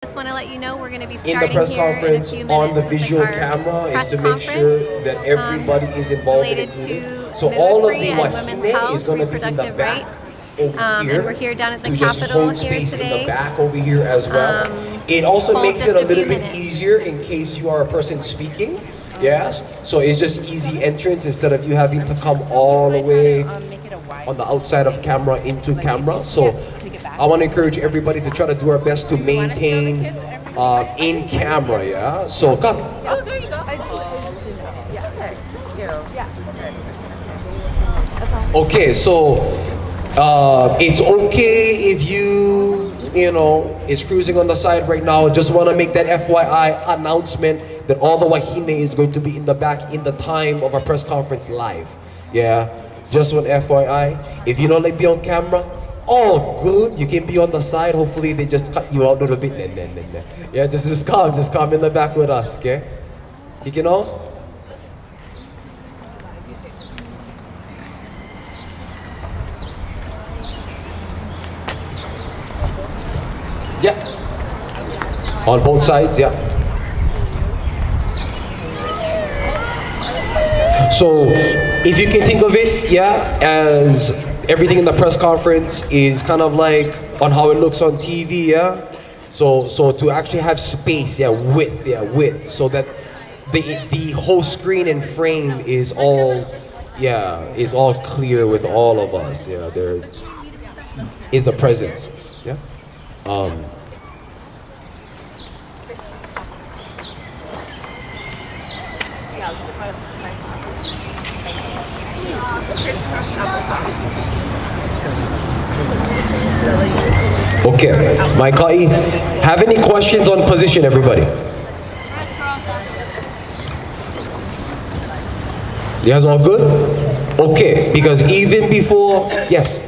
Just want to let you know we're going to be in the starting press here in a conference few minutes on the with visual our camera is press to make sure that everybody is involved in related it. to So all of the midwifery and women's wahine health, is going to be in the reproductive back rights. over here. And we're here down at the to just Capitol hold here space in the today. back over here as well. It also Hold makes just it a a few little bit minutes. easier in case you are a person speaking. Yes, so it's just easy entrance instead of you having to come all the way on the outside of camera into camera. So I want to encourage everybody to try to do our best to maintain in camera. Yeah, so come. Oh, there you go. Okay, so it's okay if you know, is cruising on the side right now. Just want to make that FYI announcement that all the wahine is going to be in the back in the time of our press conference live. Yeah, just one FYI. If you don't like be on camera, all good. You can be on the side. Hopefully they just cut you out a little bit. Yeah, just come in the back with us, okay? You know? Yeah. On both sides, yeah. So, if you can think of it, yeah, as everything in the press conference is kind of like on how it looks on TV, yeah. So to actually have space, width, so that the whole screen and frame is all clear with all of us. Yeah, there is a presence. Yeah. Okay, my Kai, have any questions on position, everybody? You guys all good? Okay, because even before, yes.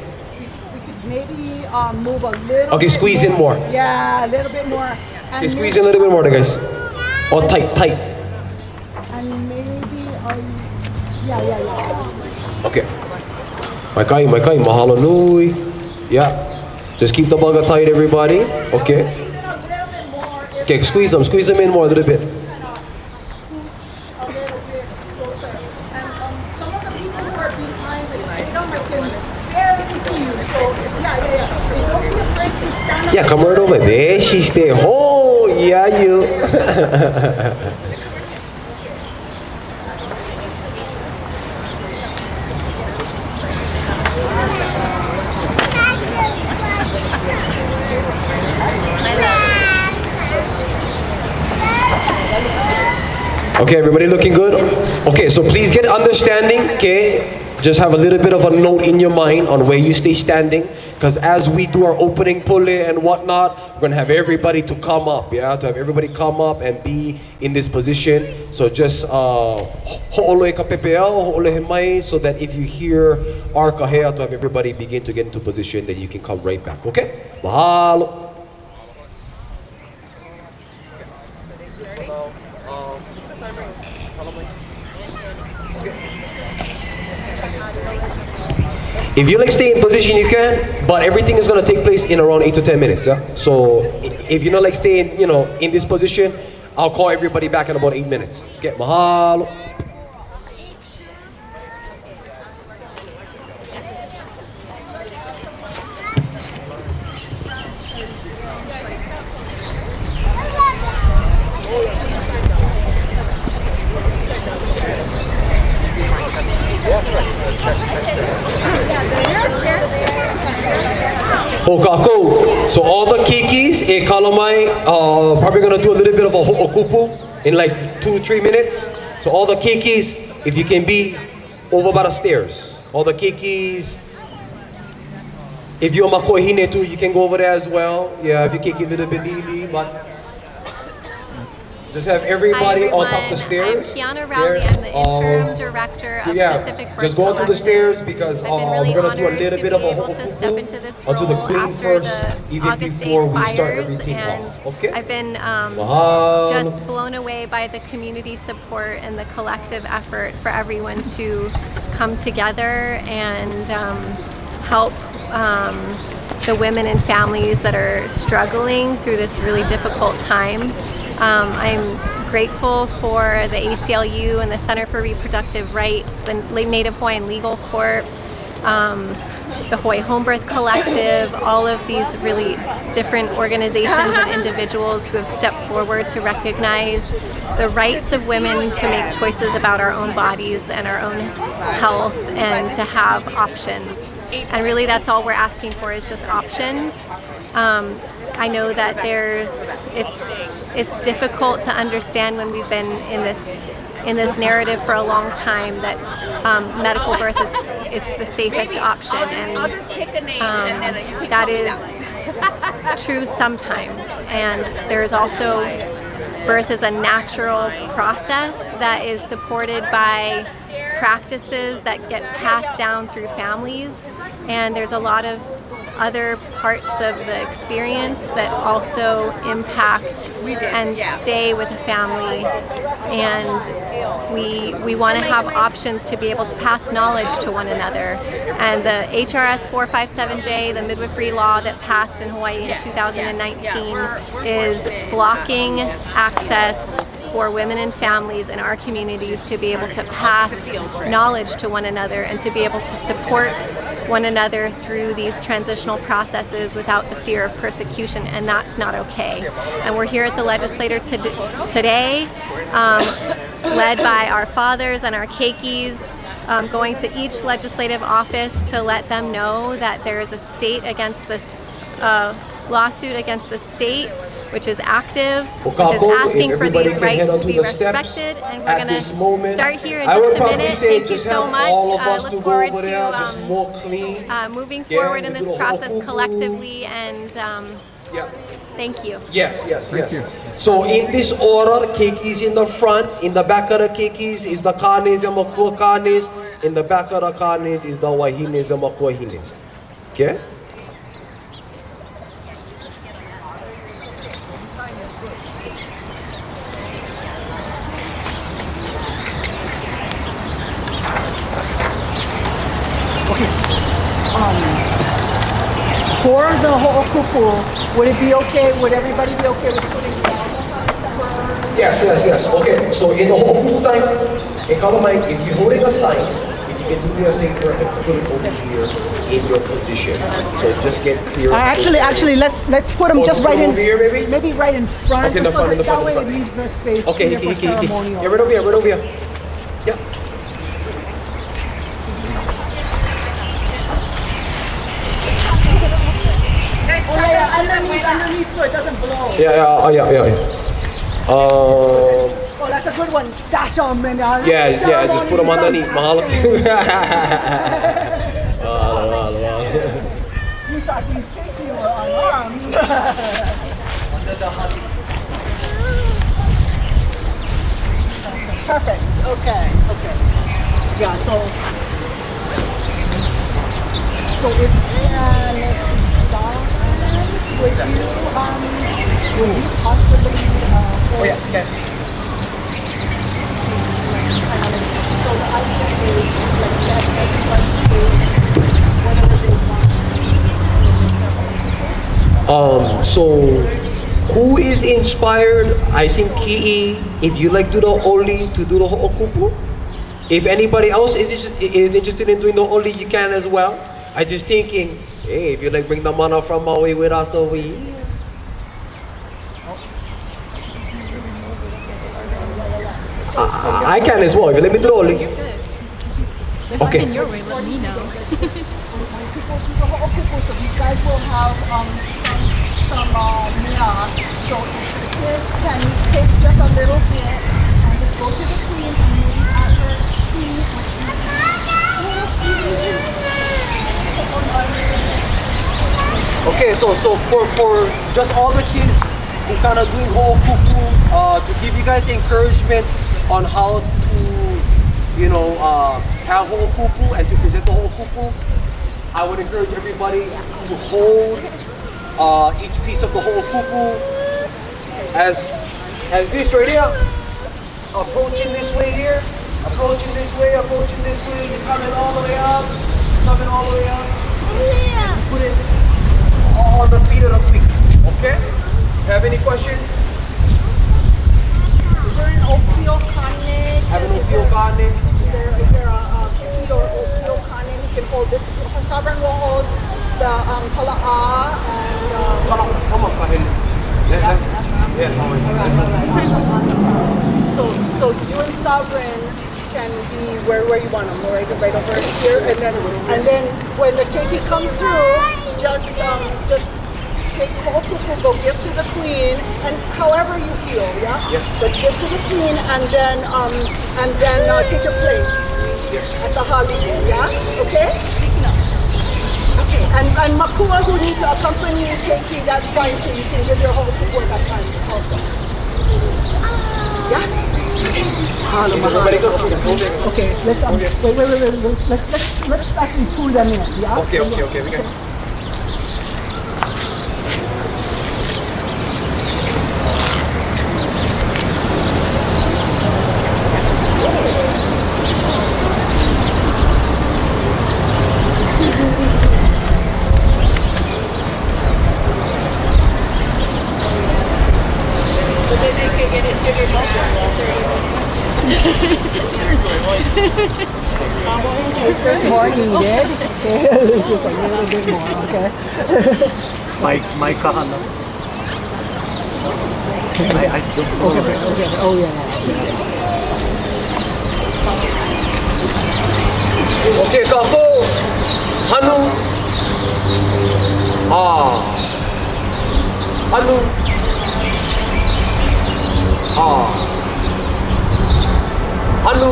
Maybe move a little. Okay, squeeze in more. Yeah, a little bit more. Okay, squeeze in a little bit more, guys. Oh, tight. And maybe, yeah. Okay. My Kai, mahalo nui. Yeah. Just keep the bugger tight, everybody. Okay. Okay, squeeze them in more a little bit. A little bit closer. And some of the people who are behind the stadium, I can barely see you. So, yeah. And don't be afraid to stand up. Yeah, come right over there. She stay. Oh, yeah, you. Okay, everybody looking good? Okay, so please get understanding, okay? Just have a little bit of a note in your mind on where you stay standing, because as we do our opening pule and whatnot, we're gonna have everybody to come up, yeah? To have everybody come up and be in this position. So just ho'ole ka pepeo, ho'ole he mai, so that if you hear our kahea, to have everybody begin to get into position, then you can come right back, okay? Mahalo. If you like stay in position, you can, but everything is gonna take place in around 8 to 10 minutes. Yeah? So if you're not like staying, in this position, I'll call everybody back in about 8 minutes. Okay, mahalo. Okako. So all the kikis, kalamai, probably gonna do a little bit of a ho'okupu in like 2-3 minutes. So all the kikis, if you can be over by the stairs. All the kikis. If you're makohine too, you can go over there as well. Yeah, if you kiki a little bit deep, but just have everybody on top of the stairs. I'm Kiana Rowley. I'm the interim director of Pacific Birth just go onto the Collective. stairs because I've been really we're going to do a honored little to bit be of a able to step into this onto the role queen after first, the even August before 8 we start fires, everything and off. Okay? I've been just blown away by the community support and the collective effort for everyone to come together and help the women and families that are struggling through this really difficult time. I'm grateful for the ACLU and the Center for Reproductive Rights, the Native Hawaiian Legal Corp, the Hawaii Home Birth Collective, all of these really different organizations and individuals who have stepped forward to recognize the rights of women to make choices about our own bodies and our own health and to have options. And really that's all we're asking for is just options. I know that it's difficult to understand when we've been in this narrative for a long time that medical birth is the safest option, and that is true sometimes. And there is also birth is a natural process that is supported by practices that get passed down through families, and there's a lot of other parts of the experience that also impact and stay with a family, and we want to have options to be able to pass knowledge to one another. And the HRS 457J, the midwifery law that passed in Hawaii in 2019, is blocking access for women and families in our communities to be able to pass knowledge to one another and to be able to support one another through these transitional processes without the fear of persecution, and that's not okay. And we're here at the legislature today, led by our fathers and our keikis, going to each legislative office to let them know that there is a state against this lawsuit against the state, which is active, which is asking for these rights to be respected, and we're going to start here in just a minute. Thank you so much. I look forward to moving forward in this process collectively, and thank you. Yes. So in this order, keikis in the front, in the back of the keikis is the kanes and makua kanes, in the back of the kanes is the wahines and makua hines. Okay? For the ho'okupu, would it be okay? Would everybody be okay with putting flowers on the Yes. Okay, so in the ho'okupu time, if you're holding a sign, if you can do me a favor and put it over here in your position. So just get clear. Actually, let's put them just right in. Over here, maybe right in front. Okay, in the front. That way it leaves the space. Okay, ceremonial. Yeah, right over here. Yeah. Underneath so it doesn't blow. Yeah. Oh, that's a good one. Stash them and yeah, just put them underneath. Mahalo. You thought these kids were unarmed. Perfect. Okay. Yeah. So if let's see, Sean, would you possibly? Oh yeah. Okay. So the idea is like that everybody pays whatever they want. So who is inspired? I think Ki'i, if you like do the oli, to do the ho'okupu. If anybody else is interested in doing the oli, you can as well. I just thinking, hey, if you like bring the mana from Maui with us over here. I can as well. If you let me do the oli. You're good. If Okay. I'm in your way, let me know. When people do the ho'okupu, so these guys will have some So if the kids can take just a little bit and just go to the queen and maybe at her feet. Okay, so for just all the kids who kind of doing ho'okupu, to give you guys encouragement on how to, have ho'okupu and to present the ho'okupu, I would encourage everybody to hold each piece of the ho'okupu as this right here, approaching this way here, approaching this way, you're coming all the way up, and put it on the feet of the queen. Okay? Have any questions? Is there an Opio Kane? Have an Opio Kane? Is there a Kiki or Opio Kane who can hold this? Sovereign will hold the Kala'a and Come on, Pahil. Yes, so you and Sovereign can be where you want them, right over here, and then when the keiki comes through, just take Ho'okupu, go give to the queen, and however you feel, yeah. Yes. But give to the queen, and then take your place at the holiday, yeah. Okay. Okay. And Makua who need to accompany keiki, that's fine too. You can give your Ho'okupu at that time also. Yeah. Okay, let's wait. Let's actually pull them in. Yeah. Okay. We can. First morning, yeah? Okay, this is a little bit more, okay? My kahana. I don't know. Okay. Oh, yeah. Okay, kako. Hanu. Hanu. Hanu.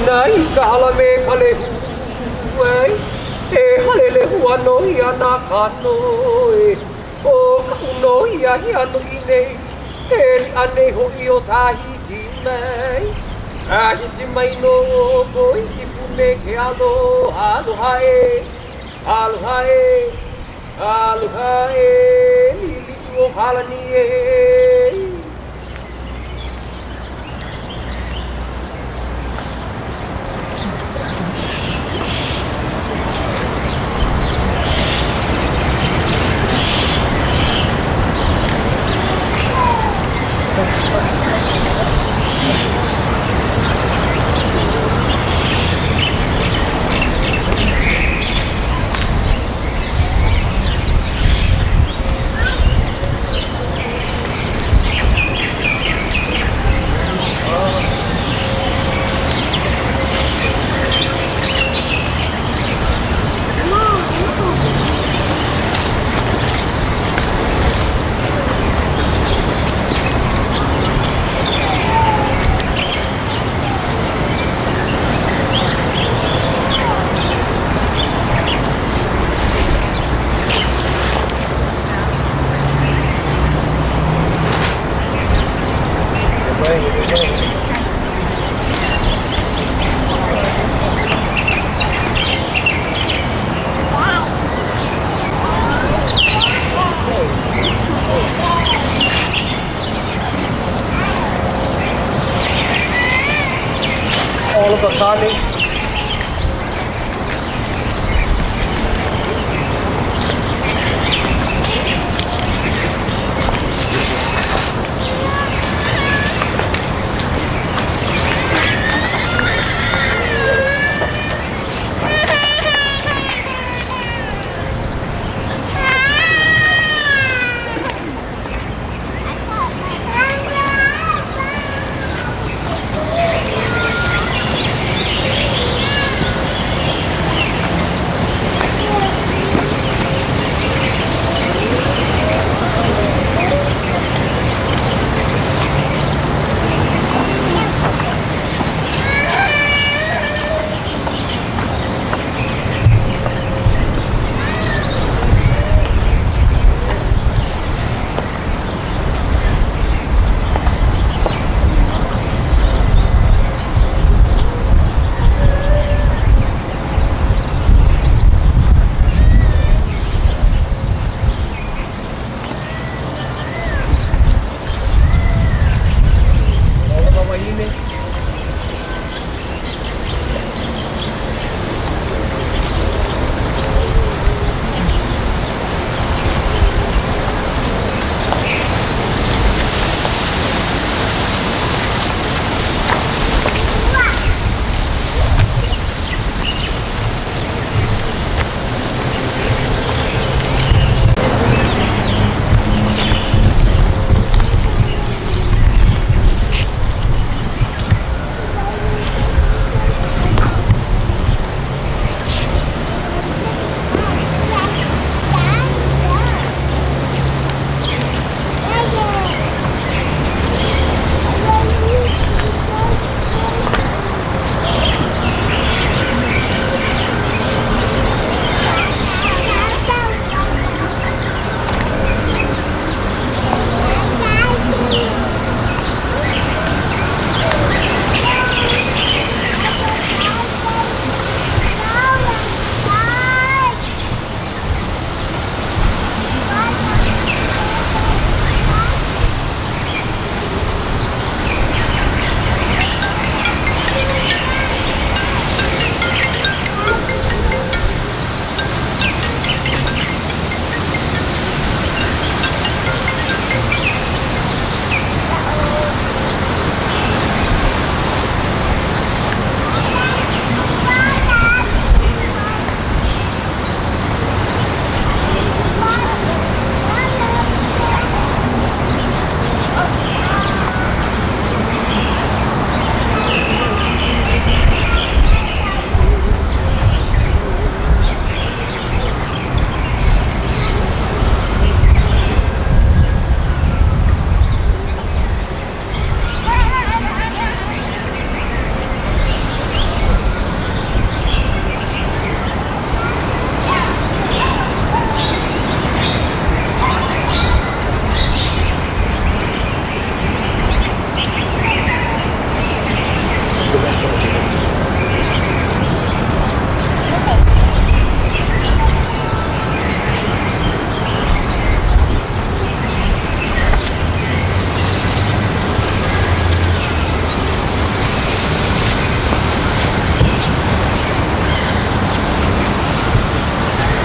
Nai ka me kale huai e halele hua no ia na kano e o ka uno ia hi anu I nei e ane ho I o tahi di mai ahi di mai no ko I pune ke aloha e lili o halani e Kakali.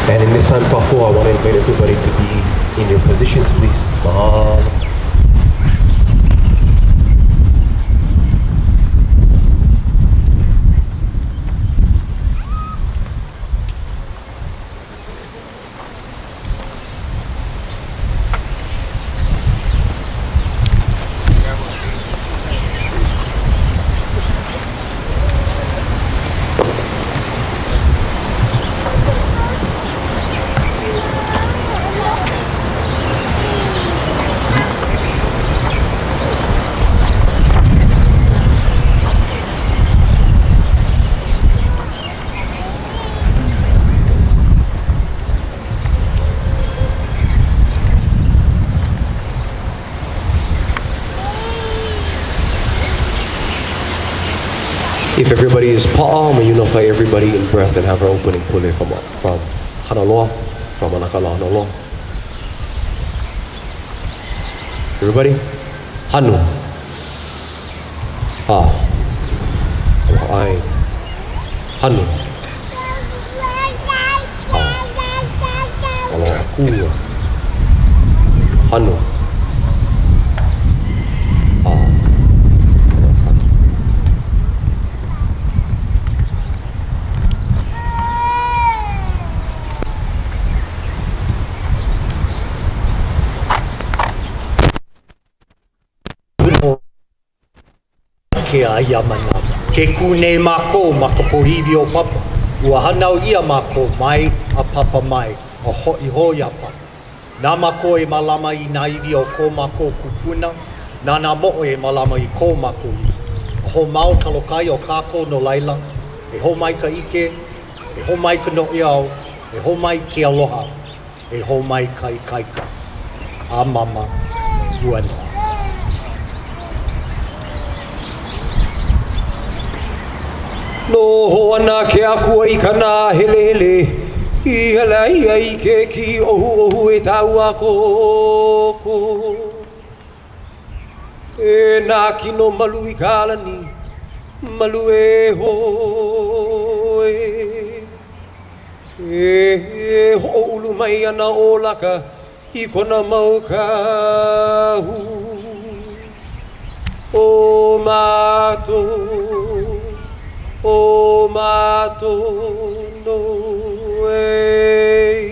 And in this time, Pahu, I want to invite everybody to be in your positions, please. Mahalo. If everybody is pa'a, may unify everybody in breath and have our opening pule from Honolulu, from Manakala, Honolulu. Everybody? Hanu. Ah. Ai. Hanu. Ahupua. Hanu. Ke aia manawa. Ke kune mako makapohivi o papa. Ua hanau ia mako mai a papa mai a hoi hoi a papa. Nā mako e malama I nā iwi o ko mako kupuna. Nā mo'o e malama I ko mako iwi. A ho mau kalokai o kako no laila. E ho mai ka ike. E ho mai ka no iau. E ho mai ke aloha. E ho mai ka ikaika. A mama. Ua noa. No ho ana ke aku I kana hele hele. I hala ia I ke ki ohu e tau a koko. E nā kino malu I kalani, malu e hoe. E ho ulu mai ana o laka I kona mau kahu. O mato. O mato no way.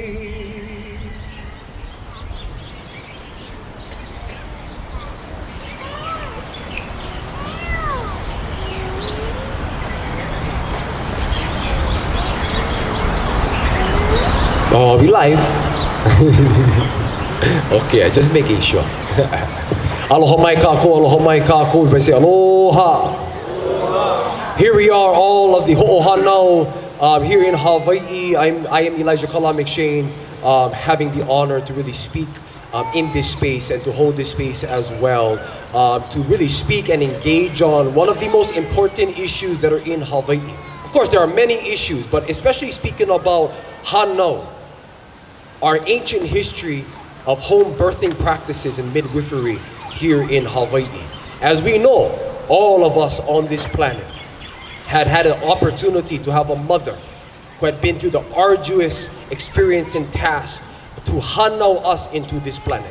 Oh, we live. Okay, just making sure. Aloha mai kako, aloha mai kako. Everybody say aloha. Here we are, all of the ho'ohanau here in Hawaii. I am Elijah Kala McShane, having the honor to really speak in this space and to hold this space as well, to really speak and engage on one of the most important issues that are in Hawaii. Of course, there are many issues, but especially speaking about hanau, our ancient history of home birthing practices and midwifery here in Hawaii. As we know, all of us on this planet had an opportunity to have a mother who had been through the arduous experience and task to hanau us into this planet.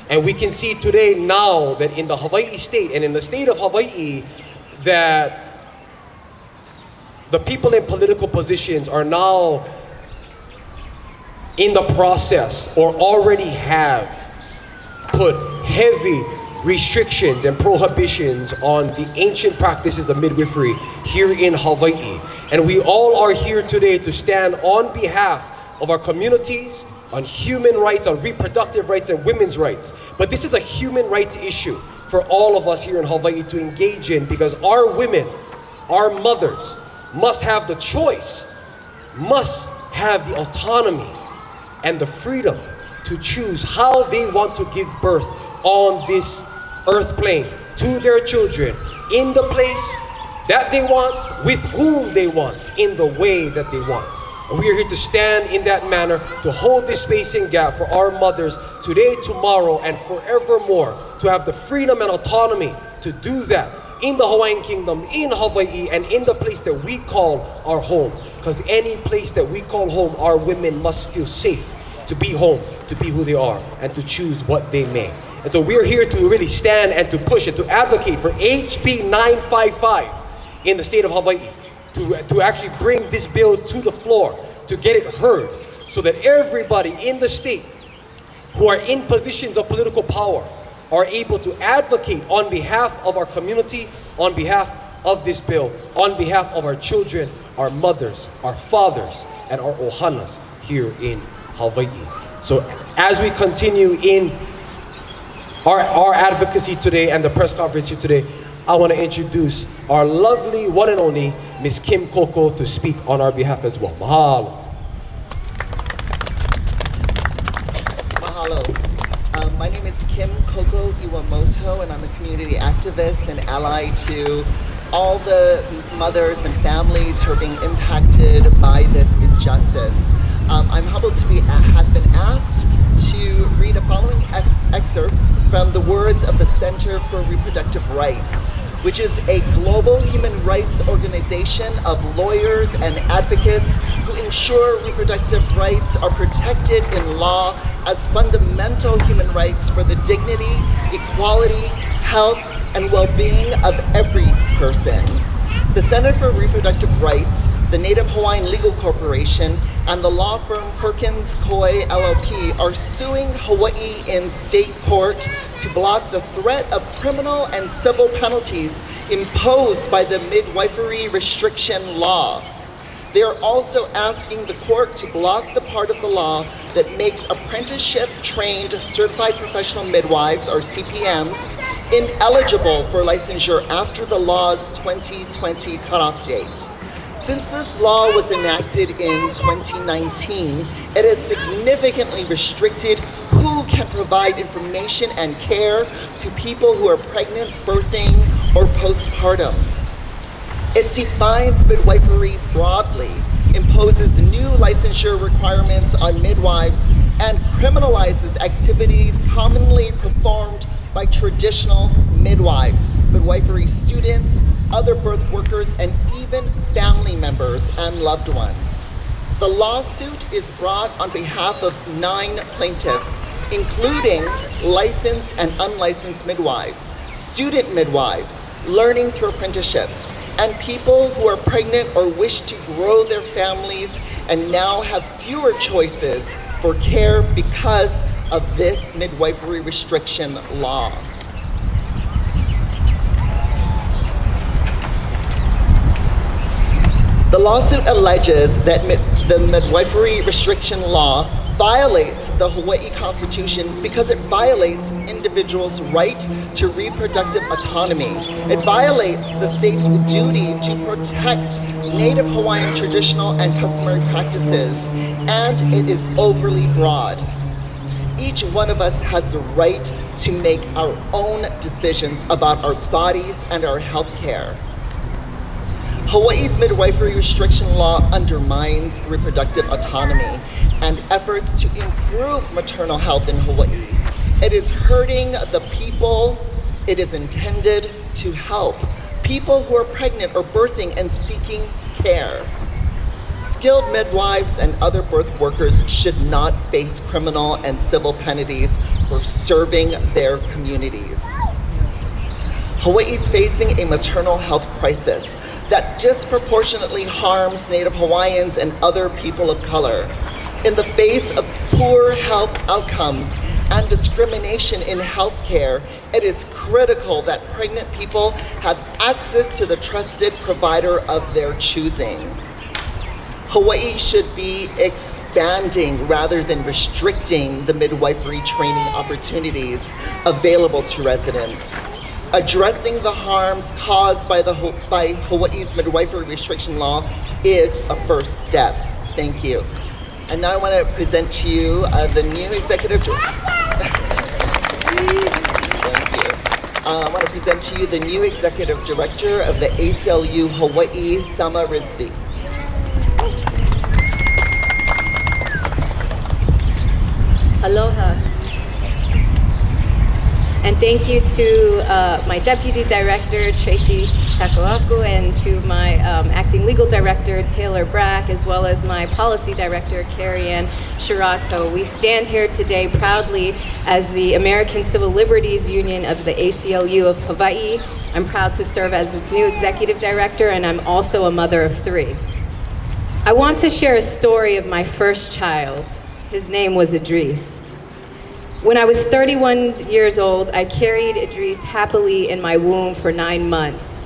And we can see today now that in the Hawaii state and in the state of Hawaii that the people in political positions are now in the process or already have put heavy restrictions and prohibitions on the ancient practices of midwifery here in Hawaii. And we all are here today to stand on behalf of our communities, on human rights, on reproductive rights and women's rights. But this is a human rights issue for all of us here in Hawaii to engage in, because our women, our mothers, must have the choice, must have the autonomy and the freedom to choose how they want to give birth on this earth plane to their children in the place that they want, with whom they want, in the way that they want. And we are here to stand in that manner, to hold this space and gap for our mothers today, tomorrow, and forevermore, to have the freedom and autonomy to do that in the Hawaiian Kingdom, in Hawaii, and in the place that we call our home. Because any place that we call home, our women must feel safe to be home, to be who they are, and to choose what they may. And so we're here to really stand and to push and to advocate for HB 955 in the state of Hawaii, to actually bring this bill to the floor, to get it heard, so that everybody in the state who are in positions of political power are able to advocate on behalf of our community, on behalf of this bill, on behalf of our children, our mothers, our fathers, and our ohanas here in Hawaii. So as we continue in our advocacy today and the press conference here today, I want to introduce our lovely one and only Miss Kim Koko to speak on our behalf as well. Mahalo. Mahalo. My name is Kim Koko Iwamoto, and I'm a community activist and ally to all the mothers and families who are being impacted by this injustice. I'm humbled to have been asked to read the following excerpts from the words of the Center for Reproductive Rights, which is a global human rights organization of lawyers and advocates who ensure reproductive rights are protected in law as fundamental human rights for the dignity, equality, health, and well-being of every person. The Center for Reproductive Rights, the Native Hawaiian Legal Corporation, and the law firm Perkins Coie LLP are suing Hawaii in state court to block the threat of criminal and civil penalties imposed by the midwifery restriction law. They are also asking the court to block the part of the law that makes apprenticeship-trained certified professional midwives, or CPMs, ineligible for licensure after the law's 2020 cutoff date. Since this law was enacted in 2019, it has significantly restricted who can provide information and care to people who are pregnant, birthing, or postpartum. It defines midwifery broadly, imposes new licensure requirements on midwives, and criminalizes activities commonly performed by traditional midwives, midwifery students, other birth workers, and even family members and loved ones. The lawsuit is brought on behalf of 9 plaintiffs, including licensed and unlicensed midwives, student midwives, learning through apprenticeships, and people who are pregnant or wish to grow their families and now have fewer choices for care because of this midwifery restriction law. The lawsuit alleges that the midwifery restriction law violates the Hawaii Constitution because it violates individuals' right to reproductive autonomy. It violates the state's duty to protect Native Hawaiian traditional and customary practices, and it is overly broad. Each one of us has the right to make our own decisions about our bodies and our health care. Hawaii's midwifery restriction law undermines reproductive autonomy and efforts to improve maternal health in Hawaii. It is hurting the people it is intended to help, people who are pregnant or birthing and seeking care. Skilled midwives and other birth workers should not face criminal and civil penalties for serving their communities. Hawaii is facing a maternal health crisis that disproportionately harms Native Hawaiians and other people of color. In the face of poor health outcomes and discrimination in healthcare, it is critical that pregnant people have access to the trusted provider of their choosing. Hawaii should be expanding rather than restricting the midwifery training opportunities available to residents. Addressing the harms caused by Hawaii's midwifery restriction law is a first step. Thank you. And now I want to present to you the new executive director. Thank you. I want to present to you the new executive director of the ACLU Hawaii, Sama Rizvi. Aloha. And thank you to my Deputy Director, Tracy Takawaku, and to my Acting Legal Director, Taylor Brack, as well as my Policy Director, Carrie-Ann Shirato. We stand here today proudly as the American Civil Liberties Union of the ACLU of Hawaii. I'm proud to serve as its new Executive Director, and I'm also a mother of 3. I want to share a story of my first child. His name was Idris. When I was 31 years old, I carried Idris happily in my womb for 9 months.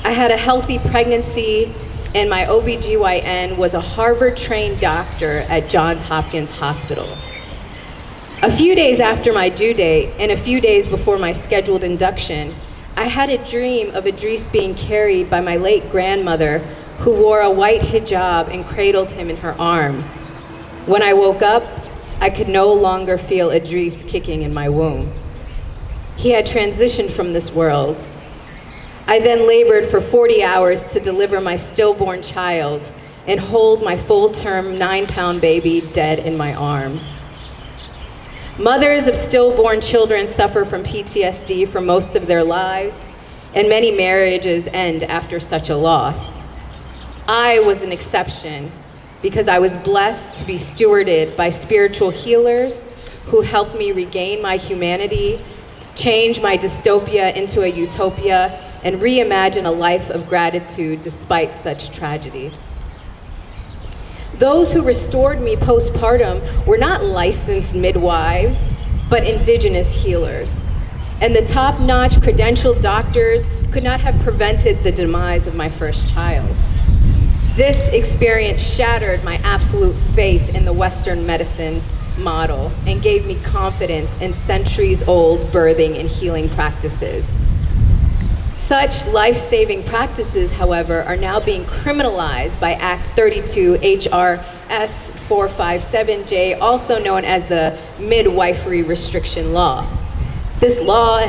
I had a healthy pregnancy, and my OBGYN was a Harvard-trained doctor at Johns Hopkins Hospital. A few days after my due date, and a few days before my scheduled induction, I had a dream of Idris being carried by my late grandmother, who wore a white hijab and cradled him in her arms. When I woke up, I could no longer feel Idris kicking in my womb. He had transitioned from this world. I then labored for 40 hours to deliver my stillborn child and hold my full-term 9-pound baby dead in my arms. Mothers of stillborn children suffer from PTSD for most of their lives, and many marriages end after such a loss. I was an exception because I was blessed to be stewarded by spiritual healers who helped me regain my humanity, change my dystopia into a utopia, and reimagine a life of gratitude despite such tragedy. Those who restored me postpartum were not licensed midwives, but indigenous healers. And the top-notch credentialed doctors could not have prevented the demise of my first child. This experience shattered my absolute faith in the Western medicine model and gave me confidence in centuries-old birthing and healing practices. Such life-saving practices, however, are now being criminalized by Act 32 HRS 457J, also known as the Midwifery Restriction Law. This law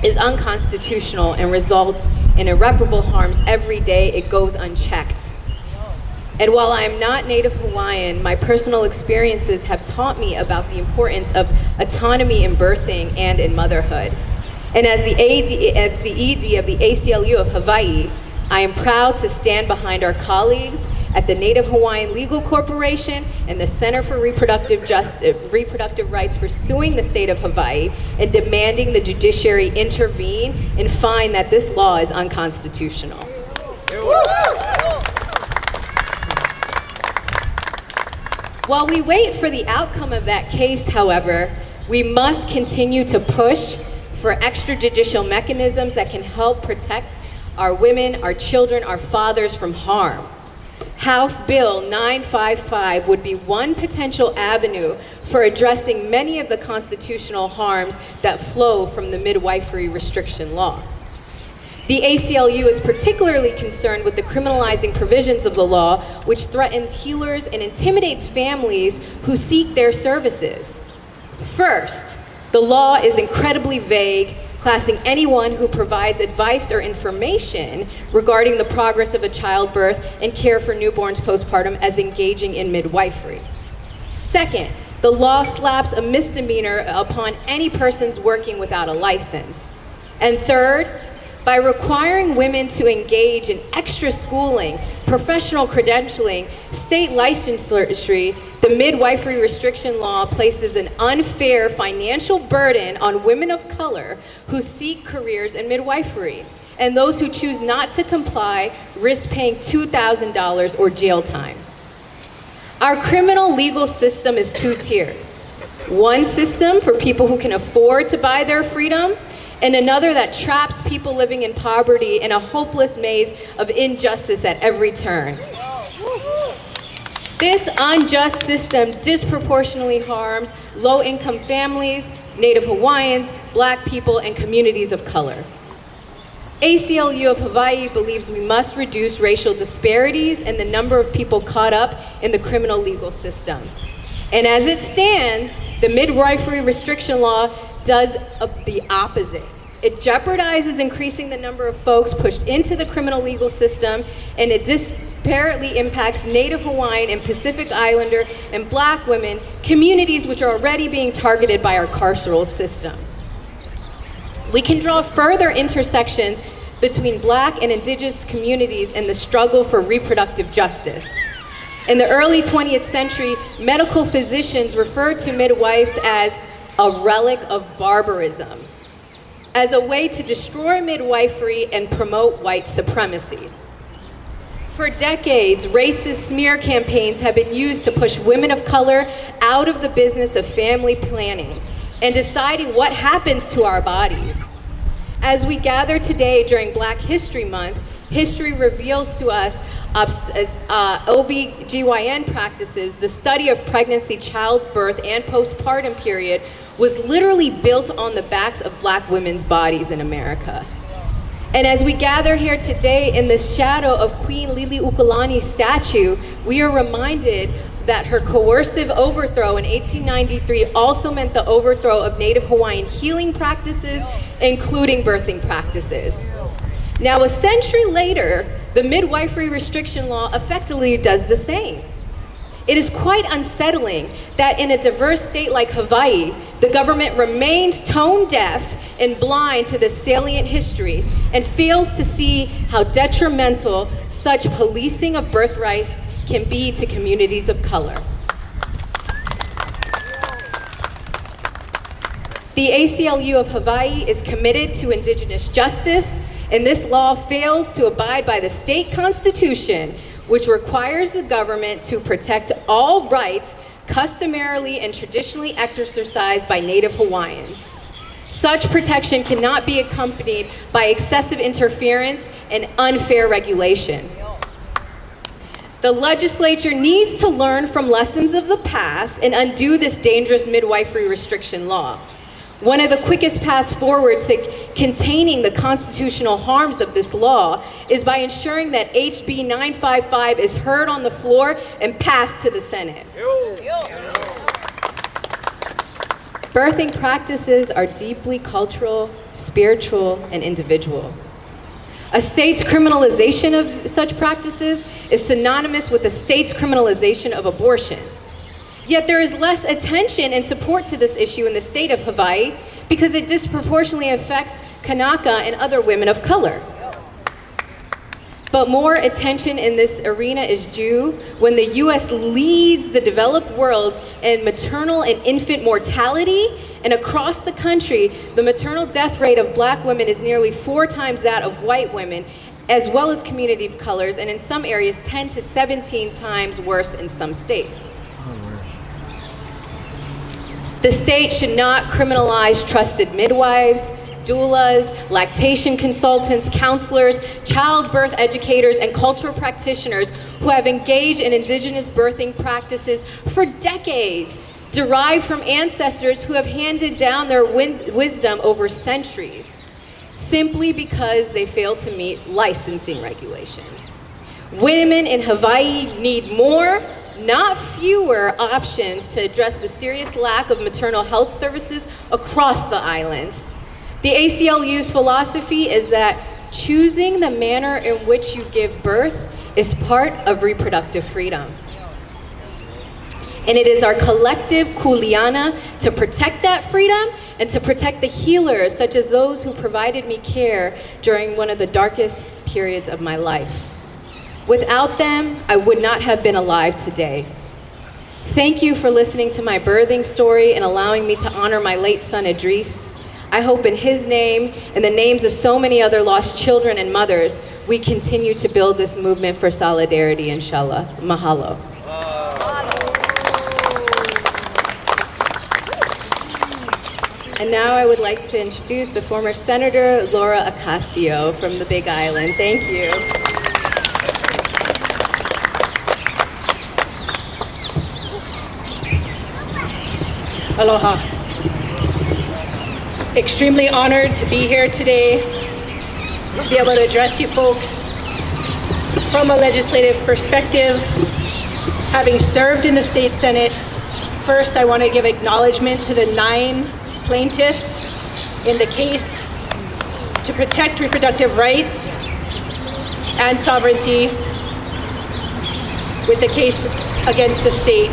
is unconstitutional and results in irreparable harms every day it goes unchecked. And while I am not Native Hawaiian, my personal experiences have taught me about the importance of autonomy in birthing and in motherhood. And as the ED of the ACLU of Hawaii, I am proud to stand behind our colleagues at the Native Hawaiian Legal Corporation and the Center for Reproductive Rights for suing the state of Hawaii and demanding the judiciary intervene and find that this law is unconstitutional. While we wait for the outcome of that case, however, we must continue to push for extrajudicial mechanisms that can help protect our women, our children, our fathers from harm. House Bill 955 would be one potential avenue for addressing many of the constitutional harms that flow from the midwifery restriction law. The ACLU is particularly concerned with the criminalizing provisions of the law, which threatens healers and intimidates families who seek their services. First, the law is incredibly vague, classing anyone who provides advice or information regarding the progress of a childbirth and care for newborns postpartum as engaging in midwifery. Second, the law slaps a misdemeanor upon any persons working without a license. And third, by requiring women to engage in extra schooling, professional credentialing, state licensure, the midwifery restriction law places an unfair financial burden on women of color who seek careers in midwifery. And those who choose not to comply risk paying $2,000 or jail time. Our criminal legal system is two-tiered. One system for people who can afford to buy their freedom, and another that traps people living in poverty in a hopeless maze of injustice at every turn. This unjust system disproportionately harms low-income families, Native Hawaiians, Black people, and communities of color. ACLU of Hawaii believes we must reduce racial disparities and the number of people caught up in the criminal legal system. And as it stands, the midwifery restriction law does the opposite. It jeopardizes increasing the number of folks pushed into the criminal legal system, and it disparately impacts Native Hawaiian and Pacific Islander and Black women, communities which are already being targeted by our carceral system. We can draw further intersections between Black and Indigenous communities in the struggle for reproductive justice. In the early 20th century, medical physicians referred to midwives as a relic of barbarism, as a way to destroy midwifery and promote white supremacy. For decades, racist smear campaigns have been used to push women of color out of the business of family planning and deciding what happens to our bodies. As we gather today during Black History Month, history reveals to us OBGYN practices, the study of pregnancy, childbirth, and postpartum period, was literally built on the backs of Black women's bodies in America. And as we gather here today in the shadow of Queen Liliuokalani's statue, we are reminded that her coercive overthrow in 1893 also meant the overthrow of Native Hawaiian healing practices, including birthing practices. Now, a century later, the midwifery restriction law effectively does the same. It is quite unsettling that in a diverse state like Hawaii, the government remains tone deaf and blind to this salient history and fails to see how detrimental such policing of birthrights can be to communities of color. The ACLU of Hawaii is committed to Indigenous justice, and this law fails to abide by the state constitution, which requires the government to protect all rights customarily and traditionally exercised by Native Hawaiians. Such protection cannot be accompanied by excessive interference and unfair regulation. The legislature needs to learn from lessons of the past and undo this dangerous midwifery restriction law. One of the quickest paths forward to containing the constitutional harms of this law is by ensuring that HB 955 is heard on the floor and passed to the Senate. Birthing practices are deeply cultural, spiritual, and individual. A state's criminalization of such practices is synonymous with the state's criminalization of abortion. Yet there is less attention and support to this issue in the state of Hawaii because it disproportionately affects Kanaka and other women of color. But more attention in this arena is due when the US leads the developed world in maternal and infant mortality, and across the country, the maternal death rate of Black women is nearly 4 times that of white women, as well as community of colors, and in some areas 10 to 17 times worse in some states. The state should not criminalize trusted midwives, doulas, lactation consultants, counselors, childbirth educators, and cultural practitioners who have engaged in Indigenous birthing practices for decades, derived from ancestors who have handed down their wisdom over centuries, simply because they failed to meet licensing regulations. Women in Hawaii need more, not fewer, options to address the serious lack of maternal health services across the islands. The ACLU's philosophy is that choosing the manner in which you give birth is part of reproductive freedom. And it is our collective kuleana to protect that freedom and to protect the healers, such as those who provided me care during one of the darkest periods of my life. Without them, I would not have been alive today. Thank you for listening to my birthing story and allowing me to honor my late son, Idris. I hope in his name and the names of so many other lost children and mothers, we continue to build this movement for solidarity, inshallah. Mahalo. And now I would like to introduce the former Senator Laura Ocasio from the Big Island. Thank you. Aloha. Extremely honored to be here today, to be able to address you folks from a legislative perspective. Having served in the State Senate, first I want to give acknowledgement to the 9 plaintiffs in the case to protect reproductive rights and sovereignty with the case against the state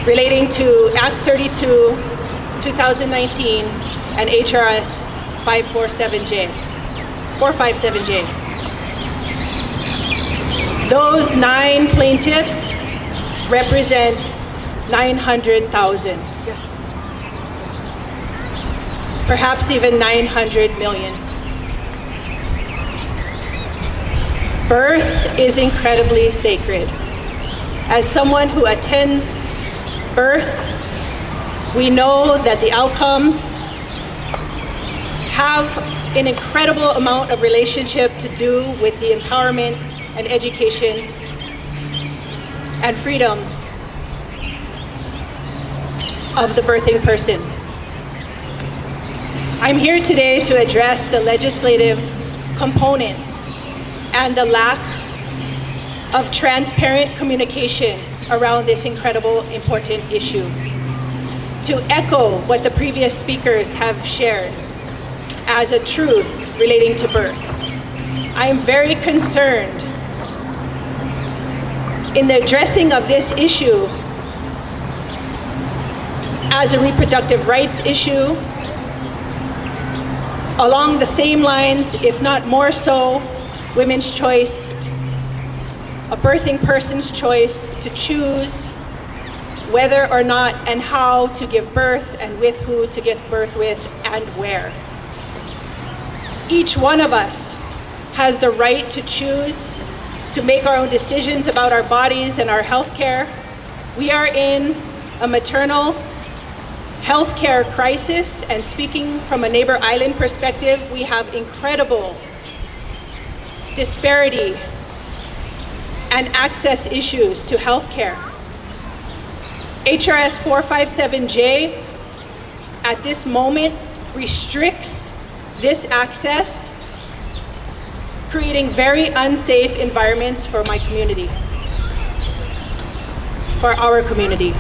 relating to Act 32, 2019, and HRS 457J. Those 9 plaintiffs represent 900,000, perhaps even 900 million. Birth is incredibly sacred. As someone who attends birth, we know that the outcomes have an incredible amount of relationship to do with the empowerment and education and freedom of the birthing person. I'm here today to address the legislative component and the lack of transparent communication around this incredible, important issue. To echo what the previous speakers have shared as a truth relating to birth, I am very concerned in the addressing of this issue as a reproductive rights issue Along the same lines, if not more so, women's choice, a birthing person's choice to choose whether or not and how to give birth and with who to give birth with and where. Each one of us has the right to choose to make our own decisions about our bodies and our health care. We are in a maternal healthcare crisis, and speaking from a neighbor island perspective, we have incredible disparity and access issues to healthcare. HRS 457J at this moment restricts this access, creating very unsafe environments for my community, for our community.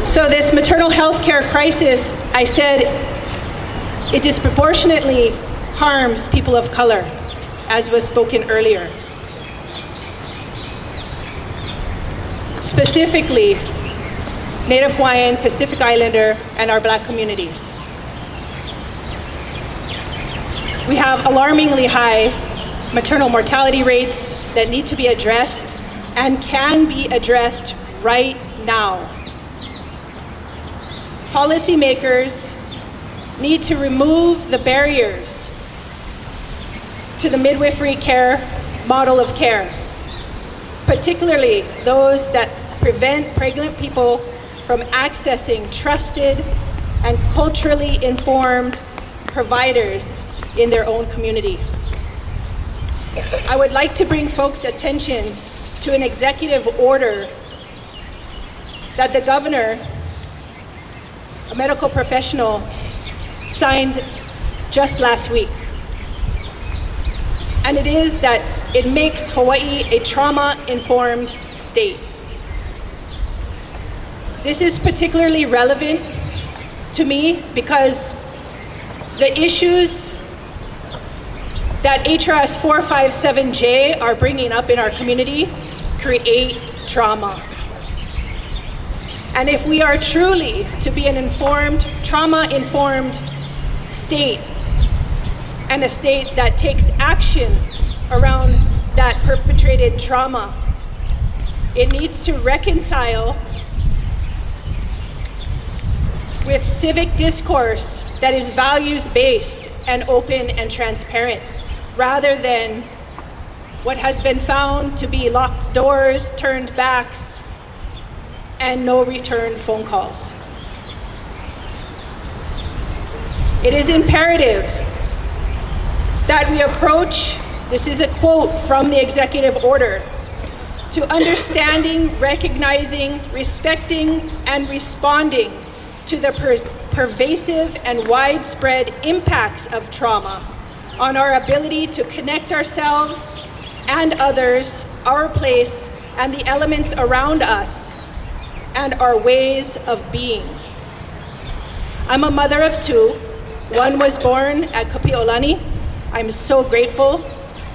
So this maternal health care crisis, I said, it disproportionately harms people of color, as was spoken earlier. Specifically, Native Hawaiian, Pacific Islander, and our Black communities. We have alarmingly high maternal mortality rates that need to be addressed and can be addressed right now. Policymakers need to remove the barriers to the midwifery care model of care, particularly those that prevent pregnant people from accessing trusted and culturally informed providers in their own community. I would like to bring folks' attention to an executive order that the governor, a medical professional, signed just last week. And it is that it makes Hawaii a trauma-informed state. This is particularly relevant to me because the issues that HRS 457J are bringing up in our community create trauma. And if we are truly to be an informed, trauma-informed state, and a state that takes action around that perpetrated trauma, it needs to reconcile with civic discourse that is values-based and open and transparent, rather than what has been found to be locked doors, turned backs, and no return phone calls. It is imperative that we approach, this is a quote from the executive order, to understanding, recognizing, respecting, and responding to the pervasive and widespread impacts of trauma on our ability to connect ourselves and others, our place, and the elements around us, and our ways of being. I'm a mother of two. One was born at Pepeluali. I'm so grateful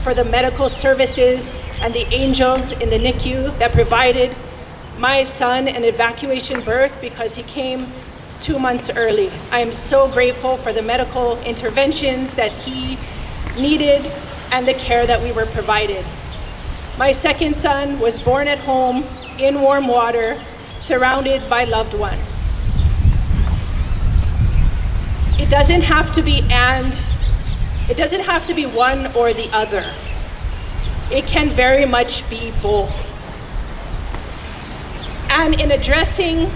for the medical services and the angels in the NICU that provided my son an evacuation birth because he came 2 months early. I am so grateful for the medical interventions that he needed and the care that we were provided. My second son was born at home in warm water, surrounded by loved ones. It doesn't have to be it doesn't have to be one or the other. It can very much be both. And in addressing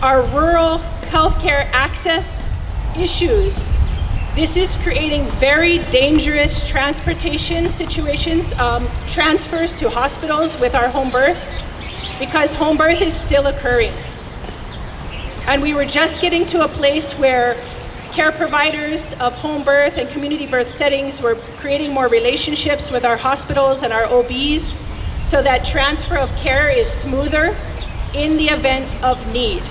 our rural healthcare access issues, this is creating very dangerous transportation situations, transfers to hospitals with our home births, because home birth is still occurring. And we were just getting to a place where care providers of home birth and community birth settings were creating more relationships with our hospitals and our OBs so that transfer of care is smoother in the event of need.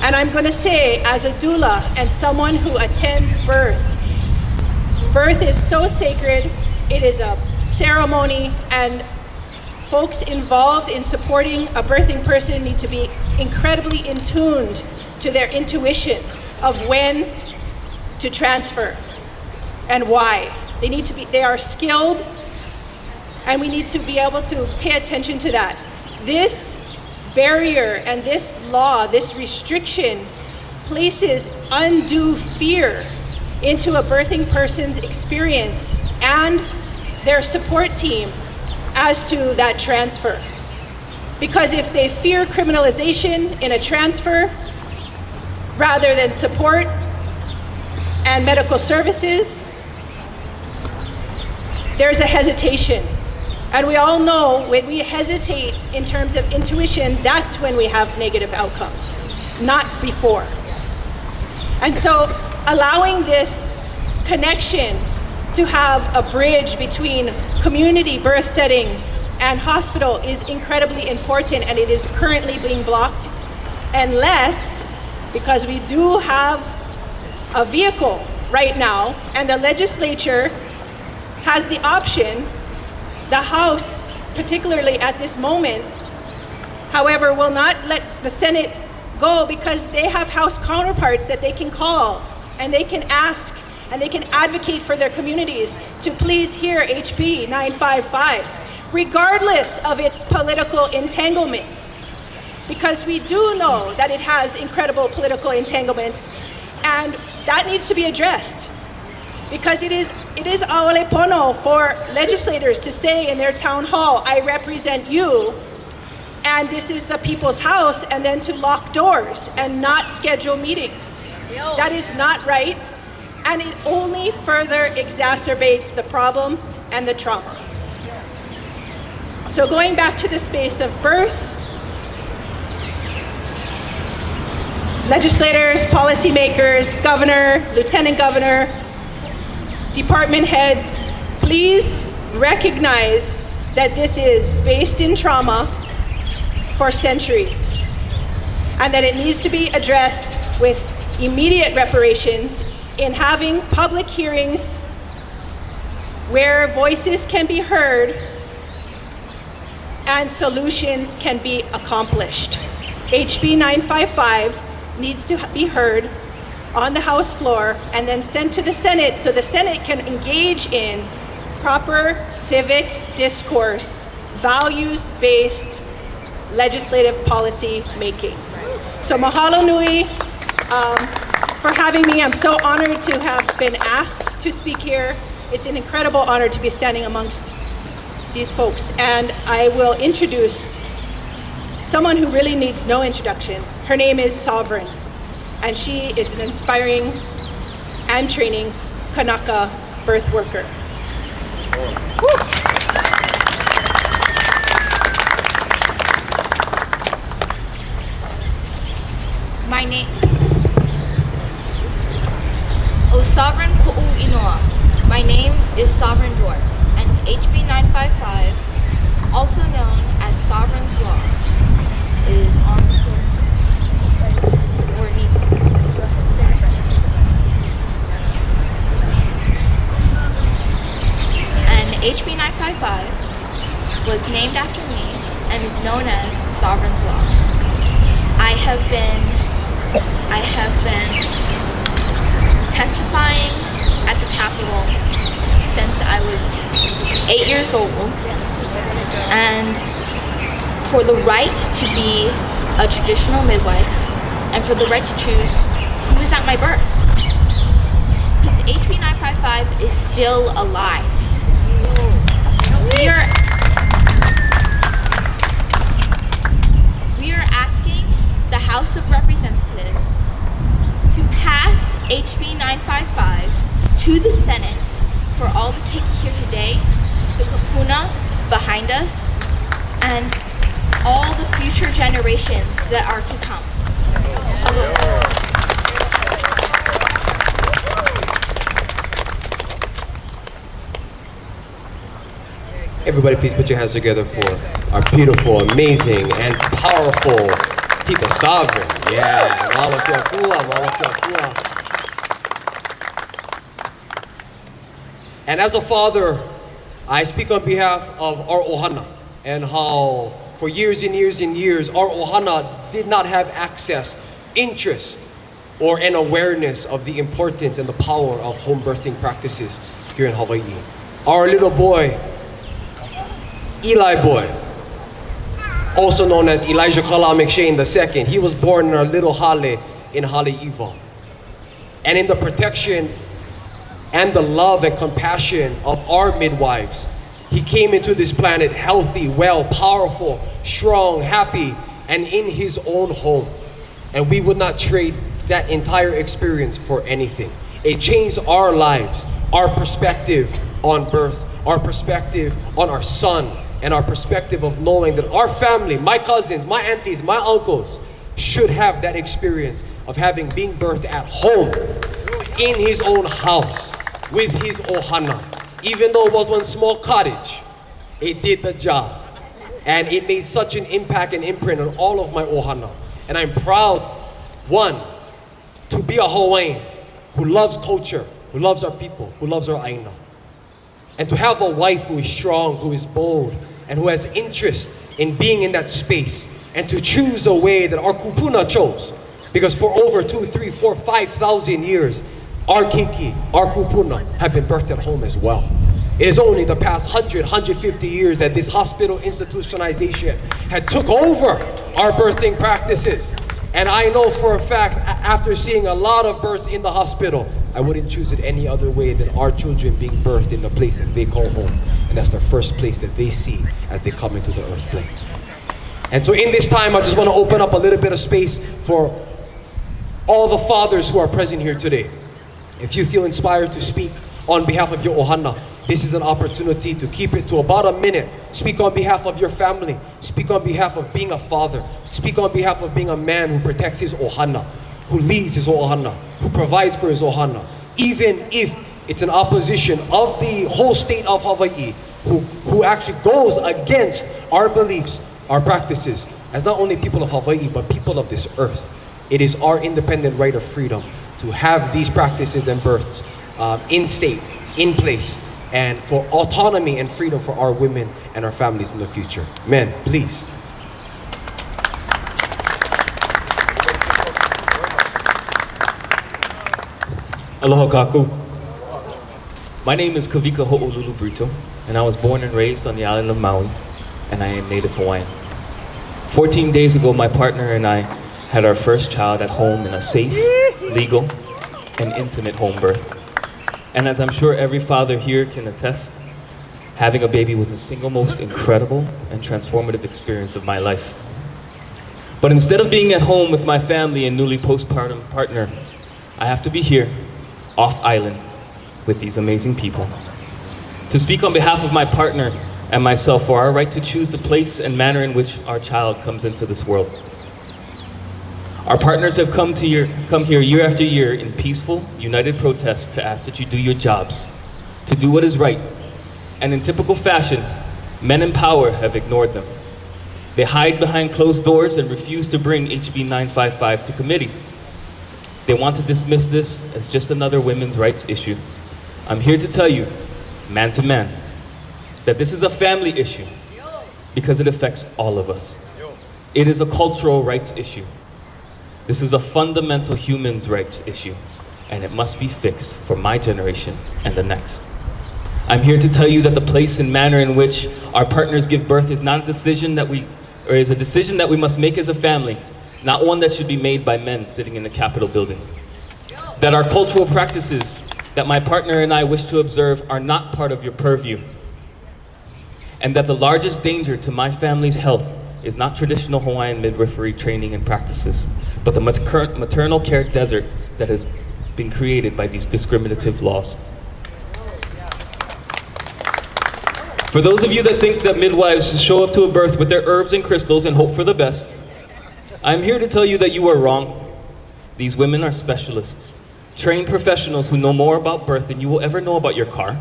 And I'm going to say, as a doula and someone who attends births, birth is so sacred. It is a ceremony, and folks involved in supporting a birthing person need to be incredibly in tuned to their intuition of when to transfer and why. They are skilled, and we need to be able to pay attention to that. This barrier and this law, this restriction, places undue fear into a birthing person's experience and their support team as to that transfer. Because if they fear criminalization in a transfer rather than support and medical services, there's a hesitation. And we all know when we hesitate in terms of intuition, that's when we have negative outcomes, not before. And so allowing this connection to have a bridge between community birth settings and hospital is incredibly important, and it is currently being blocked unless, because we do have a vehicle right now, and the legislature has the option, the House particularly at this moment, however, will not let the Senate go because they have House counterparts that they can call and they can ask and they can advocate for their communities to please hear HB 955, regardless of its political entanglements. Because we do know that it has incredible political entanglements, and that needs to be addressed. Because it is aole pono for legislators to say in their town hall, I represent you, and this is the people's house, and then to lock doors and not schedule meetings. That is not right, and it only further exacerbates the problem and the trauma. So going back to the space of birth, legislators, policymakers, governor, lieutenant governor, department heads, please recognize that this is based in trauma for centuries, and that it needs to be addressed with immediate reparations in having public hearings where voices can be heard and solutions can be accomplished. HB 955 needs to be heard on the House floor and then sent to the Senate so the Senate can engage in proper civic discourse, values-based legislative policy making. So mahalo nui for having me. I'm so honored to have been asked to speak here. It's an incredible honor to be standing amongst these folks. And I will introduce someone who really needs no introduction. Her name is Sovereign, and she is an inspiring and training Kanaka birth worker. Woo. My name, O Sovereign Ko'u Inoa. My name is Sovereign Dwarf, and HB 955, also known as Sovereign's Law, is on the floor. And HB 955 was named after me and is known as Sovereign's Law. I have been testifying at the Capitol since I was 8 years old, and for the right to be a traditional midwife and for the right to choose who is at my birth. Because HB 955 is still alive. We are asking the House of Representatives to pass HB 955 to the Senate for all the keiki here today, the kapuna behind us, and all the future generations that are to come. Everybody please put your hands together for our beautiful, amazing, and powerful Tita Sovereign. Yeah, Mala kia kua, mala kia kua. And as a father, I speak on behalf of our ohana and how for years and years and years, our ohana did not have access interest or an awareness of the importance and the power of home birthing practices here in Hawaii. Our little boy, Eli boy, also known as Elijah Kala McShane II, he was born in our little hale in Haleiwa. And in the protection and the love and compassion of our midwives, he came into this planet healthy, well, powerful, strong, happy, and in his own home. And we would not trade that entire experience for anything. It changed our lives, our perspective on birth, our perspective on our son, and our perspective of knowing that our family, my cousins, my aunties, my uncles, should have that experience of being birthed at home, in his own house, with his ohana. Even though it was one small cottage, it did the job. And it made such an impact and imprint on all of my ohana. And I'm proud, one, to be a Hawaiian who loves culture, who loves our people, who loves our aina. And to have a wife who is strong, who is bold, and who has interest in being in that space, and to choose a way that our kupuna chose. Because for over 2, 3, 4, 5,000 years, our keiki, our kupuna have been birthed at home as well. It is only the past 100, 150 years that this hospital institutionalization had took over our birthing practices. And I know for a fact, after seeing a lot of births in the hospital, I wouldn't choose it any other way than our children being birthed in the place that they call home. And that's the first place that they see as they come into the earth plane. And so in this time, I just want to open up a little bit of space for all the fathers who are present here today. If you feel inspired to speak on behalf of your ohana, this is an opportunity to keep it to about a minute. Speak on behalf of your family. Speak on behalf of being a father. Speak on behalf of being a man who protects his ohana, who leads his ohana, who provides for his ohana. Even if it's an opposition of the whole state of Hawaii, who actually goes against our beliefs, our practices, as not only people of Hawaii, but people of this earth. It is our independent right of freedom to have these practices and births in state, in place, and for autonomy and freedom for our women and our families in the future. Men, please. Aloha kaku. My name is Kavika Ho'olulu Brito, and I was born and raised on the island of Maui, and I am Native Hawaiian. 14 days ago, my partner and I had our first child at home in a safe, legal, and intimate home birth. And as I'm sure every father here can attest, having a baby was the single most incredible and transformative experience of my life. But instead of being at home with my family and newly postpartum partner, I have to be here, off island, with these amazing people, to speak on behalf of my partner and myself for our right to choose the place and manner in which our child comes into this world. Our partners have come here year after year in peaceful, united protest to ask that you do your jobs, to do what is right. And in typical fashion, men in power have ignored them. They hide behind closed doors and refuse to bring HB 955 to committee. They want to dismiss this as just another women's rights issue. I'm here to tell you, man to man, that this is a family issue because it affects all of us. It is a cultural rights issue. This is a fundamental human rights issue, and it must be fixed for my generation and the next. I'm here to tell you that the place and manner in which our partners give birth is not a decision that is a decision that we must make as a family, not one that should be made by men sitting in the Capitol building. That our cultural practices that my partner and I wish to observe are not part of your purview. And that the largest danger to my family's health is not traditional Hawaiian midwifery training and practices, but the maternal care desert that has been created by these discriminative laws. For those of you that think that midwives show up to a birth with their herbs and crystals and hope for the best, I'm here to tell you that you are wrong. These women are specialists, trained professionals who know more about birth than you will ever know about your car.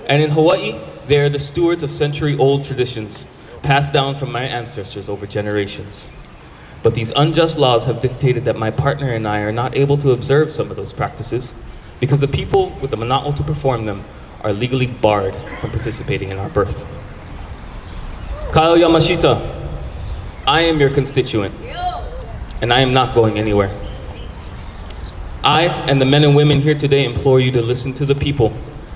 And in Hawaii, they are the stewards of century-old traditions passed down from my ancestors over generations. But these unjust laws have dictated that my partner and I are not able to observe some of those practices because the people with the mana'o to perform them are legally barred from participating in our birth. Kyle Yamashita, I am your constituent. and I am not going anywhere. I and the men and women here today implore you to listen to the people,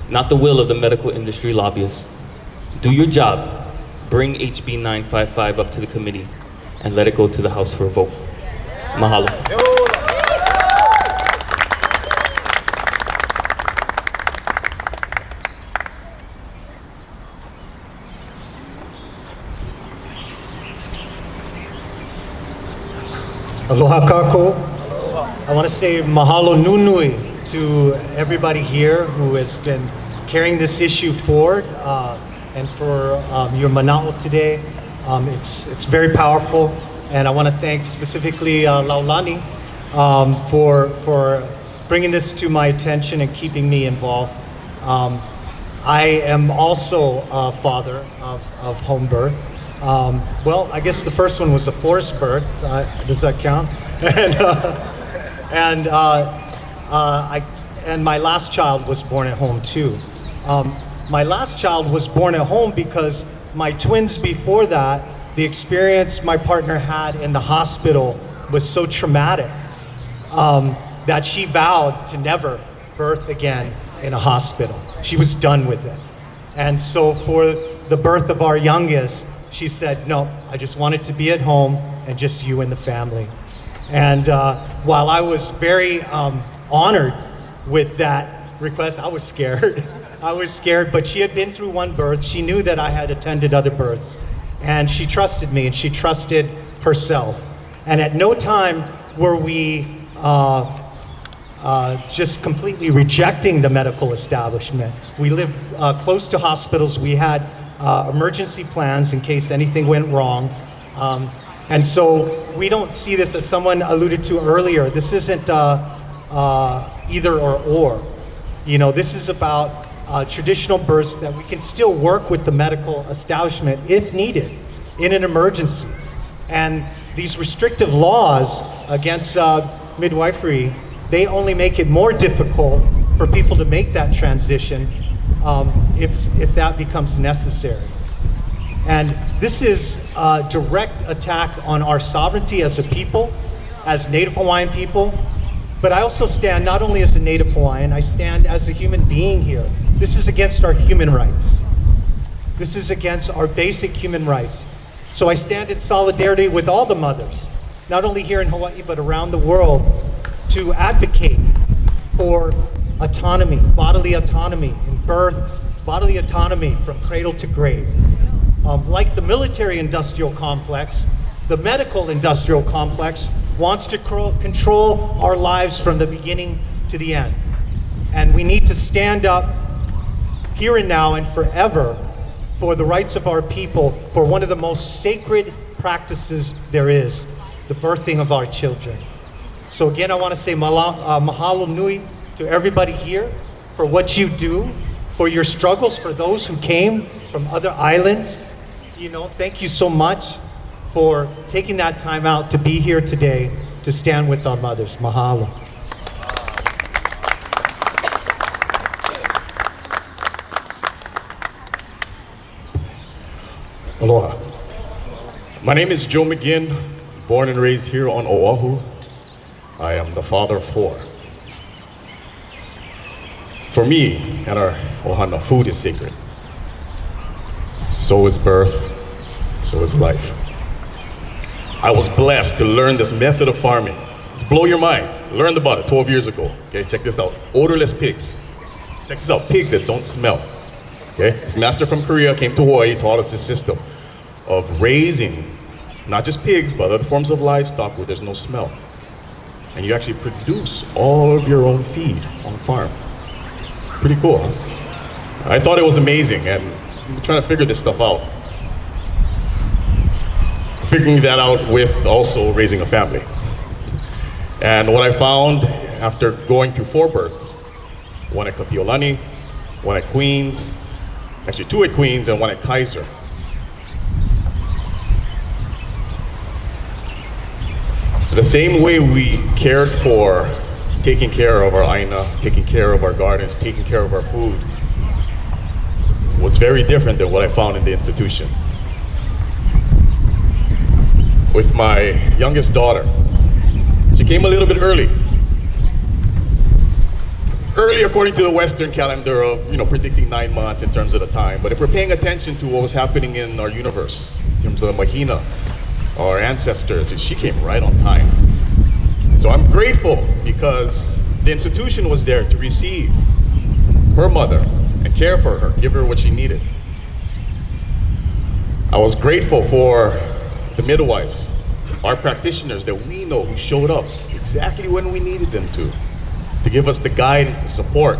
not the will of the medical industry lobbyists. Do your job. Bring HB 955 up to the committee and let it go to the House for a vote. Mahalo. Aloha kako. I want to say mahalo nunui to everybody here who has been carrying this issue forward and for your mana'o today. It's very powerful, and I want to thank specifically Laulani for bringing this to my attention and keeping me involved. I am also a father of home birth. Well, I guess the first one was a forced birth. Does that count? And my last child was born at home too. My last child was born at home because my twins before that, the experience my partner had in the hospital was so traumatic that she vowed to never birth again in a hospital. She was done with it. And so for the birth of our youngest, she said, no, I just want it to be at home and just you and the family. And while I was very honored with that request, I was scared. I was scared, but she had been through one birth. She knew that I had attended other births. And she trusted me, and she trusted herself. And at no time were we just completely rejecting the medical establishment. We lived close to hospitals. We had emergency plans in case anything went wrong. And so we don't see this, as someone alluded to earlier, this isn't either or. You know, this is about traditional births that we can still work with the medical establishment if needed in an emergency. And these restrictive laws against midwifery, they only make it more difficult for people to make that transition if that becomes necessary. And this is a direct attack on our sovereignty as a people, as Native Hawaiian people. But I also stand not only as a Native Hawaiian, I stand as a human being here. This is against our human rights. This is against our basic human rights. So I stand in solidarity with all the mothers, not only here in Hawaii, but around the world, to advocate for autonomy, bodily autonomy in birth, bodily autonomy from cradle to grave. Like the military-industrial complex, the medical-industrial complex wants to control our lives from the beginning to the end. And we need to stand up here and now and forever for the rights of our people, for one of the most sacred practices there is, the birthing of our children. So again, I want to say mahalo nui to everybody here for what you do, for your struggles, for those who came from other islands. You know, thank you so much for taking that time out to be here today to stand with our mothers. Mahalo. Aloha. My name is Joe McGinn, born and raised here on Oahu. I am the father of 4. For me and our ohana, food is sacred. So is birth, so is life. I was blessed to learn this method of farming. It's blow your mind. Learned about it 12 years ago. Okay, check this out. Odorless pigs. Check this out, pigs that don't smell. Okay, this master from Korea came to Hawaii, taught us this system of raising not just pigs, but other forms of livestock where there's no smell. And you actually produce all of your own feed on farm. Pretty cool, huh? I thought it was amazing, and I'm trying to figure this stuff out. Figuring that out with also raising a family. And what I found after going through 4 births, one at Pepeluali, one at Queens, actually 2 at Queens and 1 at Kaiser. The same way we cared for taking care of our aina, taking care of our gardens, taking care of our food, was very different than what I found in the institution. With my youngest daughter, She came a little bit early. Early according to the Western calendar of, predicting 9 months in terms of the time. But if we're paying attention to what was happening in our universe, in terms of the Mahina, our ancestors, she came right on time. So I'm grateful because the institution was there to receive her mother and care for her, give her what she needed. I was grateful for the midwives, our practitioners that we know who showed up exactly when we needed them to give us the guidance, the support.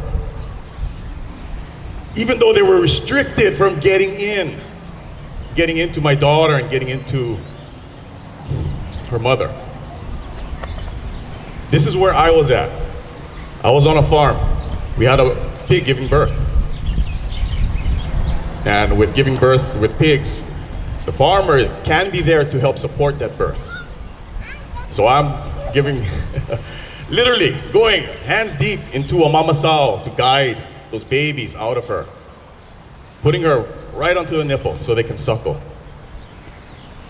Even though they were restricted from getting into my daughter and getting into her mother. This is where I was at. I was on a farm. We had a pig giving birth. And with giving birth with pigs, the farmer can be there to help support that birth. So I'm giving, literally going hands deep into a mama sow to guide those babies out of her, putting her right onto the nipple so they can suckle.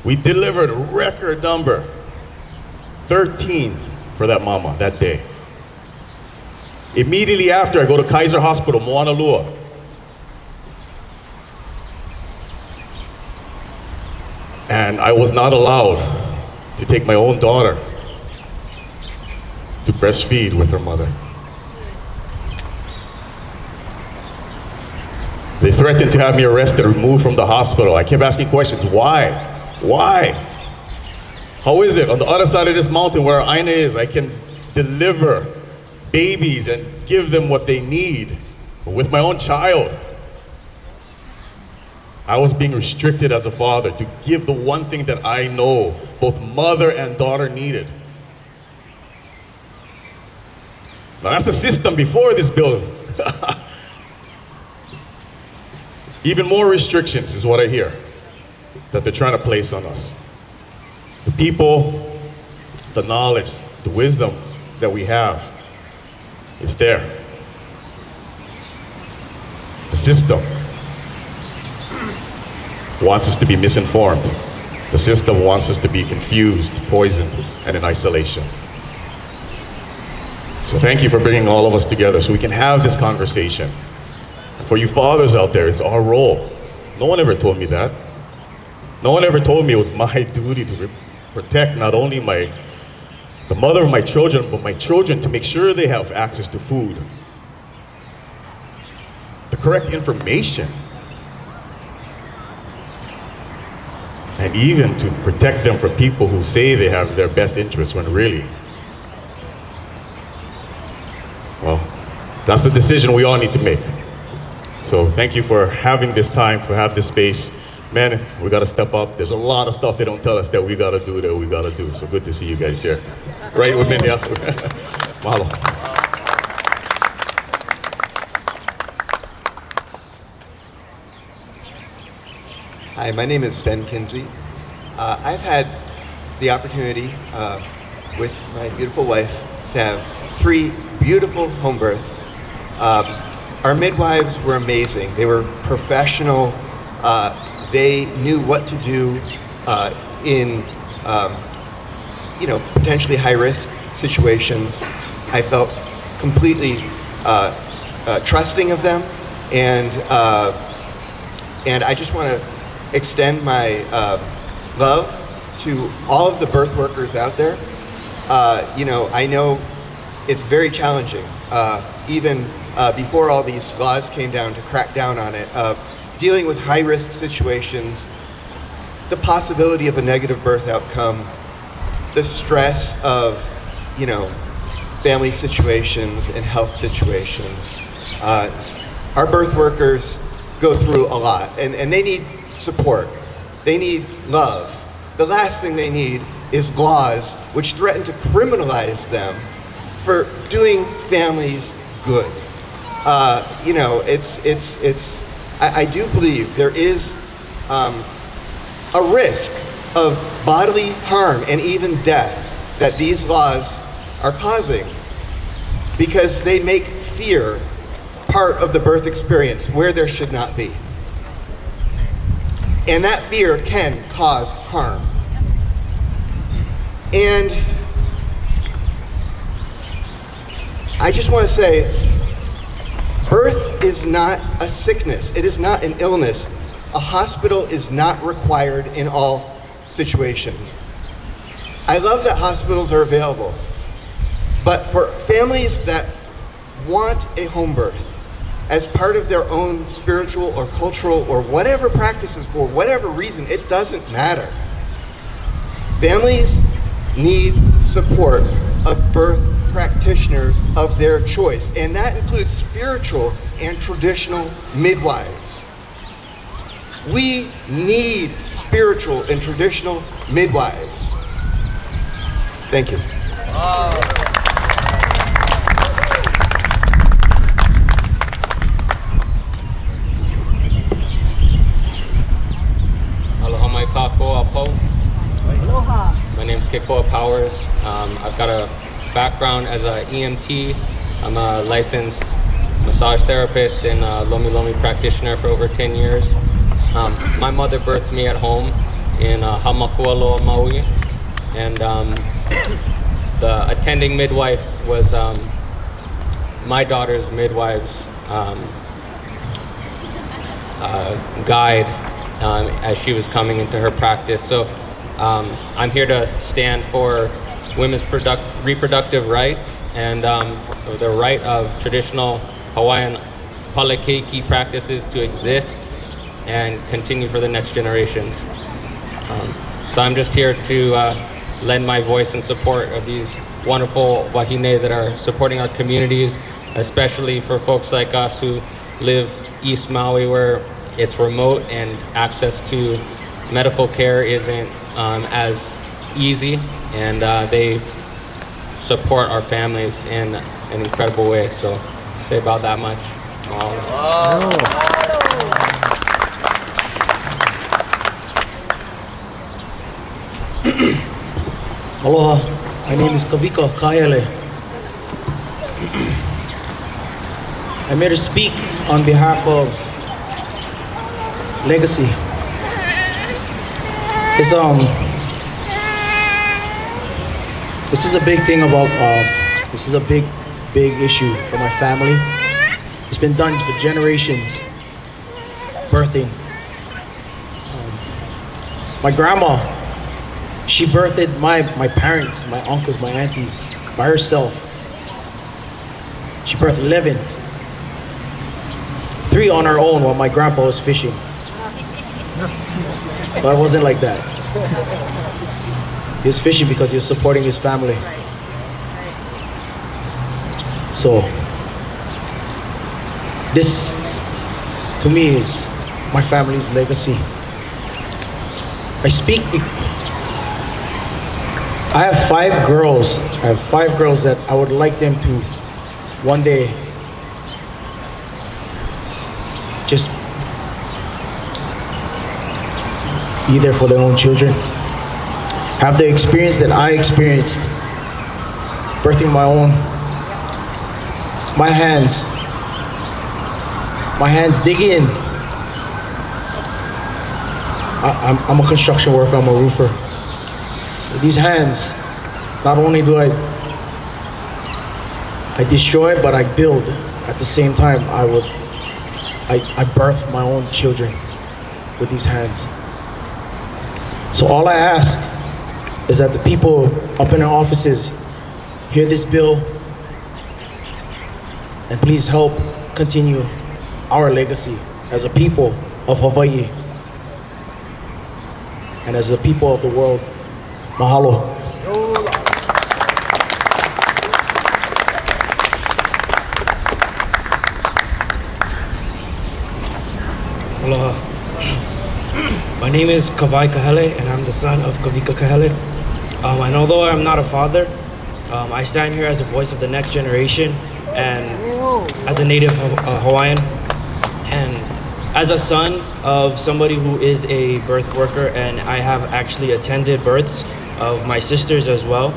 We delivered a record number, 13 for that mama that day. Immediately after, I go to Kaiser Hospital, Moanalua. And I was not allowed to take my own daughter to breastfeed with her mother. They threatened to have me arrested, removed from the hospital. I kept asking questions, why? Why? How is it on the other side of this mountain where Aina is, I can deliver babies and give them what they need, but with my own child, I was being restricted as a father to give the one thing that I know both mother and daughter needed. Now that's the system before this bill. Even more restrictions is what I hear that they're trying to place on us. The people, the knowledge, the wisdom that we have, it's there. The system wants us to be misinformed. The system wants us to be confused, poisoned, and in isolation. So thank you for bringing all of us together so we can have this conversation. For you fathers out there, it's our role. No one ever told me that. No one ever told me it was my duty to protect not only the mother of my children, but my children to make sure they have access to food, the correct information, and even to protect them from people who say they have their best interests when really, well, that's the decision we all need to make. So thank you for having this time, for having this space. Man, we gotta step up. There's a lot of stuff they don't tell us that we gotta do, So good to see you guys here. Right with me, yeah? Mahalo. Hi, my name is Ben Kinsey. I've had the opportunity with my beautiful wife to have 3 beautiful home births. Our midwives were amazing. They were professional. They knew what to do in potentially high-risk situations. I felt completely trusting of them, and I just want to extend my love to all of the birth workers out there. I know it's very challenging, even before all these laws came down to crack down on it. Dealing with high-risk situations, the possibility of a negative birth outcome, the stress of, family situations and health situations. Our birth workers go through a lot, and they need support. They need love. The last thing they need is laws which threaten to criminalize them for doing families good. I do believe there is a risk of bodily harm and even death that these laws are causing because they make fear part of the birth experience where there should not be. And that fear can cause harm. And I just want to say, birth is not a sickness. It is not an illness. A hospital is not required in all situations. I love that hospitals are available, but for families that want a home birth as part of their own spiritual or cultural or whatever practices, for whatever reason, it doesn't matter. Families need support of birth practitioners of their choice, and that includes spiritual and traditional midwives. We need spiritual and traditional midwives. Thank you. Aloha mai kākou apo. Aloha. My name is Kekoa Powers. I've got a background as an EMT. I'm a licensed massage therapist and a Lomi Lomi practitioner for over 10 years. My mother birthed me at home in Hamakualoa, Maui, and the attending midwife was my daughter's midwife's guide as she was coming into her practice. So I'm here to stand for women's reproductive rights and the right of traditional Hawaiian palakeiki practices to exist and continue for the next generations. So I'm just here to lend my voice in support of these wonderful wahine that are supporting our communities, especially for folks like us who live East Maui, where it's remote and access to medical care isn't as easy, and they support our families in an incredible way. So say about that much. Aloha, my name is Kavika Kaele. I'm here to speak on behalf of Legacy. This is a big thing about, this is a big issue for my family. It's been done for generations, birthing. My grandma, she birthed my parents, my uncles, my aunties, by herself. She birthed 11. 3 on her own while my grandpa was fishing. But it wasn't like that. He was fishing because he was supporting his family. So, this, to me, is my family's legacy. I have 5 girls. I have 5 girls that I would like them to one day just be there for their own children. Have the experience that I experienced birthing my own. My hands dig in. I'm a construction worker, I'm a roofer. With these hands, not only do I destroy, but I build. At the same time, I birth my own children with these hands. So all I ask is that the people up in their offices hear this bill and please help continue our legacy as a people of Hawaii and as a people of the world. Mahalo. Aloha. My name is Kawai Kahele, and I'm the son of Kavika Kahele. And although I'm not a father, I stand here as a voice of the next generation and as a native Hawaiian and as a son of somebody who is a birth worker, and I have actually attended births of my sisters as well.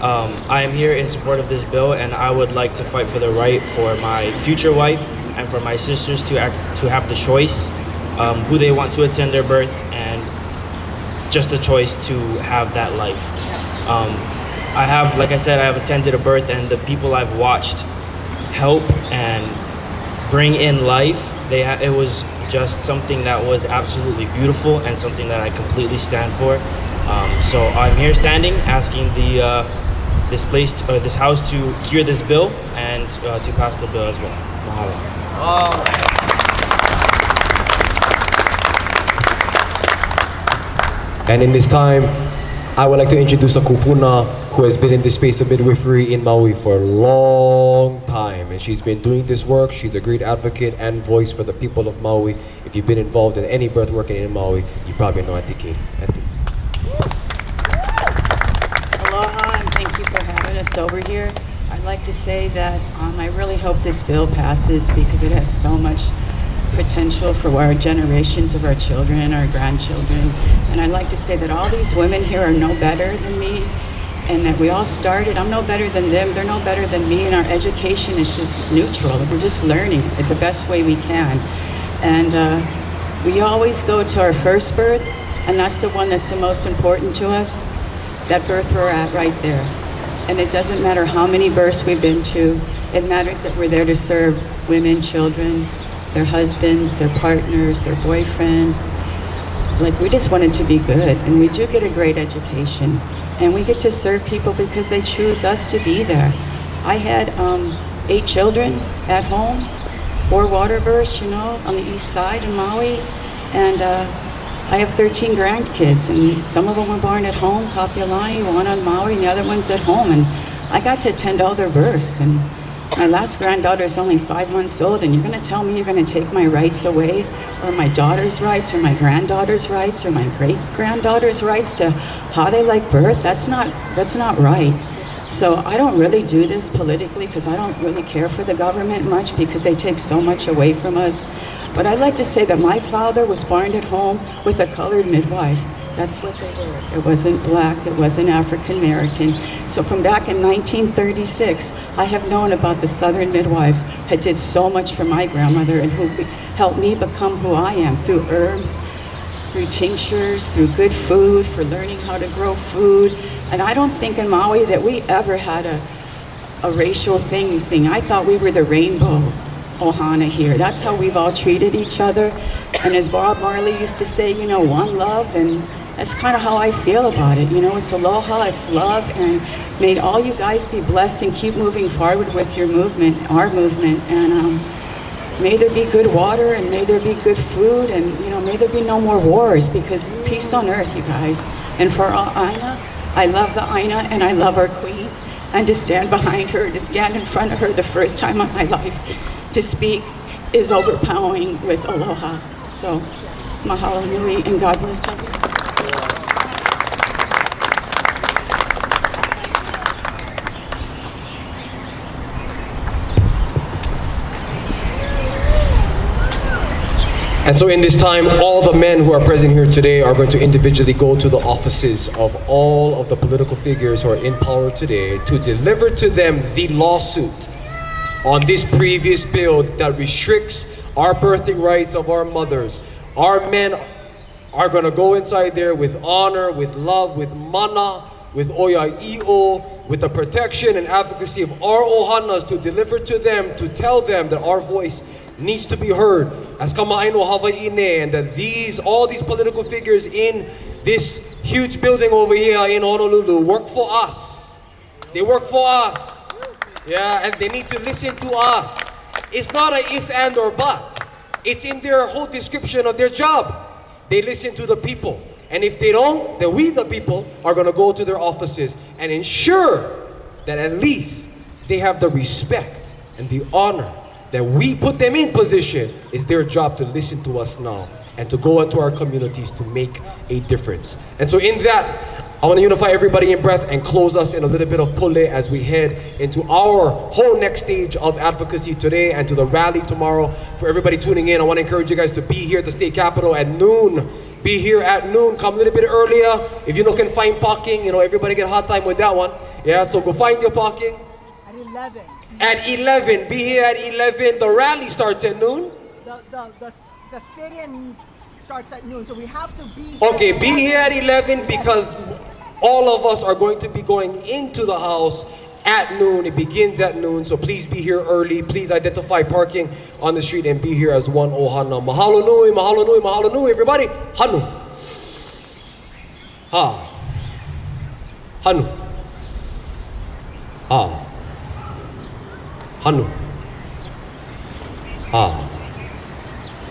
I am here in support of this bill, and I would like to fight for the right for my future wife and for my sisters to have the choice who they want to attend their birth, and just the choice to have that life. I have, like I said, I have attended a birth, and the people I've watched help and bring in life. It was just something that was absolutely beautiful and something that I completely stand for. So I'm here standing, asking this house to hear this bill and to pass the bill as well. Mahalo. And in this time, I would like to introduce a kupuna who has been in this space of midwifery in Maui for a long time. And she's been doing this work. She's a great advocate and voice for the people of Maui. If you've been involved in any birth work in Maui, you probably know Auntie Katie. Auntie. Aloha, and thank you for having us over here. I'd like to say that I really hope this bill passes because it has so much potential for our generations of our children and our grandchildren. And I'd like to say that all these women here are no better than me, and that we all started, I'm no better than them, they're no better than me, and our education is just neutral. We're just learning it the best way we can. And we always go to our first birth, and that's the one that's the most important to us. That birth we're at right there. And it doesn't matter how many births we've been to, it matters that we're there to serve women, children, their husbands, their partners, their boyfriends. Like, we just want it to be good, and we do get a great education, and we get to serve people because they choose us to be there. I had 8 children at home, 4 water births, on the east side in Maui, and I have 13 grandkids, and some of them were born at home, Pepeluali, one on Maui, and the other one's at home, and I got to attend all their births. And my last granddaughter is only 5 months old, and you're going to tell me you're going to take my rights away, or my daughter's rights, or my granddaughter's rights, or my great-granddaughter's rights to how they like birth? That's not right. So I don't really do this politically because I don't really care for the government much because they take so much away from us. But I'd like to say that my father was born at home with a colored midwife. That's what they were. It wasn't black, it wasn't African American. So from back in 1936, I have known about the Southern midwives who did so much for my grandmother and who helped me become who I am through herbs, through tinctures, through good food, for learning how to grow food. And I don't think in Maui that we ever had a racial thing. I thought we were the rainbow ohana here. That's how we've all treated each other. And as Bob Marley used to say, one love, and that's kind of how I feel about it. It's aloha, it's love, and may all you guys be blessed and keep moving forward with your movement, our movement, and may there be good water, and may there be good food, and may there be no more wars, because peace on earth, you guys. And for Aina, I love the Aina, and I love our queen, and to stand behind her, to stand in front of her the first time in my life, to speak is overpowering with aloha. So, mahalo nui, and God bless everyone. And so in this time, all the men who are present here today are going to individually go to the offices of all of the political figures who are in power today to deliver to them the lawsuit on this previous bill that restricts our birthing rights of our mothers. Our men are going to go inside there with honor, with love, with mana, with oia'io, with the protection and advocacy of our ohanas to deliver to them, to tell them that our voice needs to be heard as kama'aino Hawaiine, and that all these political figures in this huge building over here in Honolulu work for us. They work for us. Yeah, and they need to listen to us. It's not a if, and, or but. It's in their whole description of their job. They listen to the people. And if they don't, then we, the people, are going to go to their offices and ensure that at least they have the respect and the honor that we put them in position. It's their job to listen to us now and to go into our communities to make a difference. And so in that, I want to unify everybody in breath and close us in a little bit of pule as we head into our whole next stage of advocacy today and to the rally tomorrow. For everybody tuning in, I want to encourage you guys to be here at the State Capitol at noon. Be here at noon. Come a little bit earlier. If you can find parking, everybody get a hard time with that one. Yeah, so go find your parking. At 11. At 11. Be here at 11. The rally starts at noon. The sit-in starts at noon, so we have to be here. Okay, be here at 11 because all of us are going to be going into the house at noon. It begins at noon, so please be here early. Please identify parking on the street and be here as one ohana. Mahalo nui, mahalo nui, mahalo nui, everybody. Hanu. Ha. Hanu. Ha. Hanu. Ha.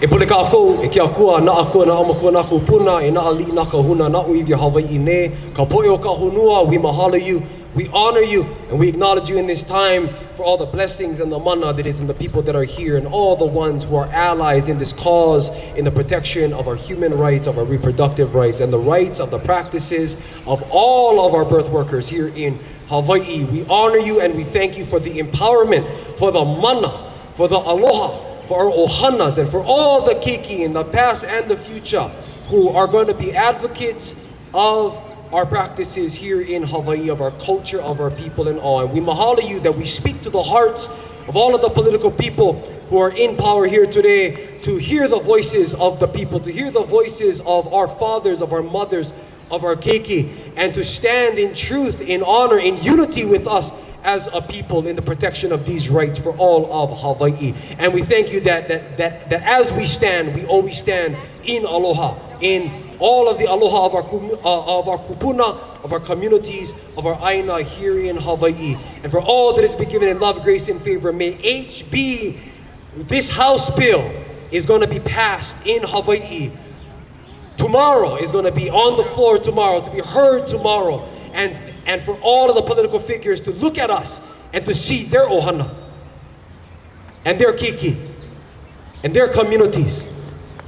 E pule ka ako, e ke akua, na akua, na amakua, na kupuna, e na ali, na kahuna, na uivia Hawaii ne, ka poe o ka honua, we mahalo you, we honor you, and we acknowledge you in this time for all the blessings and the mana that is in the people that are here and all the ones who are allies in this cause, in the protection of our human rights, of our reproductive rights, and the rights of the practices of all of our birth workers here in Hawaii. We honor you and we thank you for the empowerment, for the mana, for the aloha, for our ohanas, and for all the keiki in the past and the future who are going to be advocates of our practices here in Hawaii, of our culture, of our people and all. And we mahalo you that we speak to the hearts of all of the political people who are in power here today to hear the voices of the people, to hear the voices of our fathers, of our mothers, of our keiki, and to stand in truth, in honor, in unity with us as a people in the protection of these rights for all of Hawaii. And we thank you that as we stand, we always stand in aloha, in all of the aloha of our kupuna, of our communities, of our aina here in Hawaii. And for all that has been given in love, grace, and favor, may HB, this House bill is going to be passed in Hawaii tomorrow, is going to be on the floor tomorrow, to be heard tomorrow. And for all of the political figures to look at us and to see their ohana and their keiki and their communities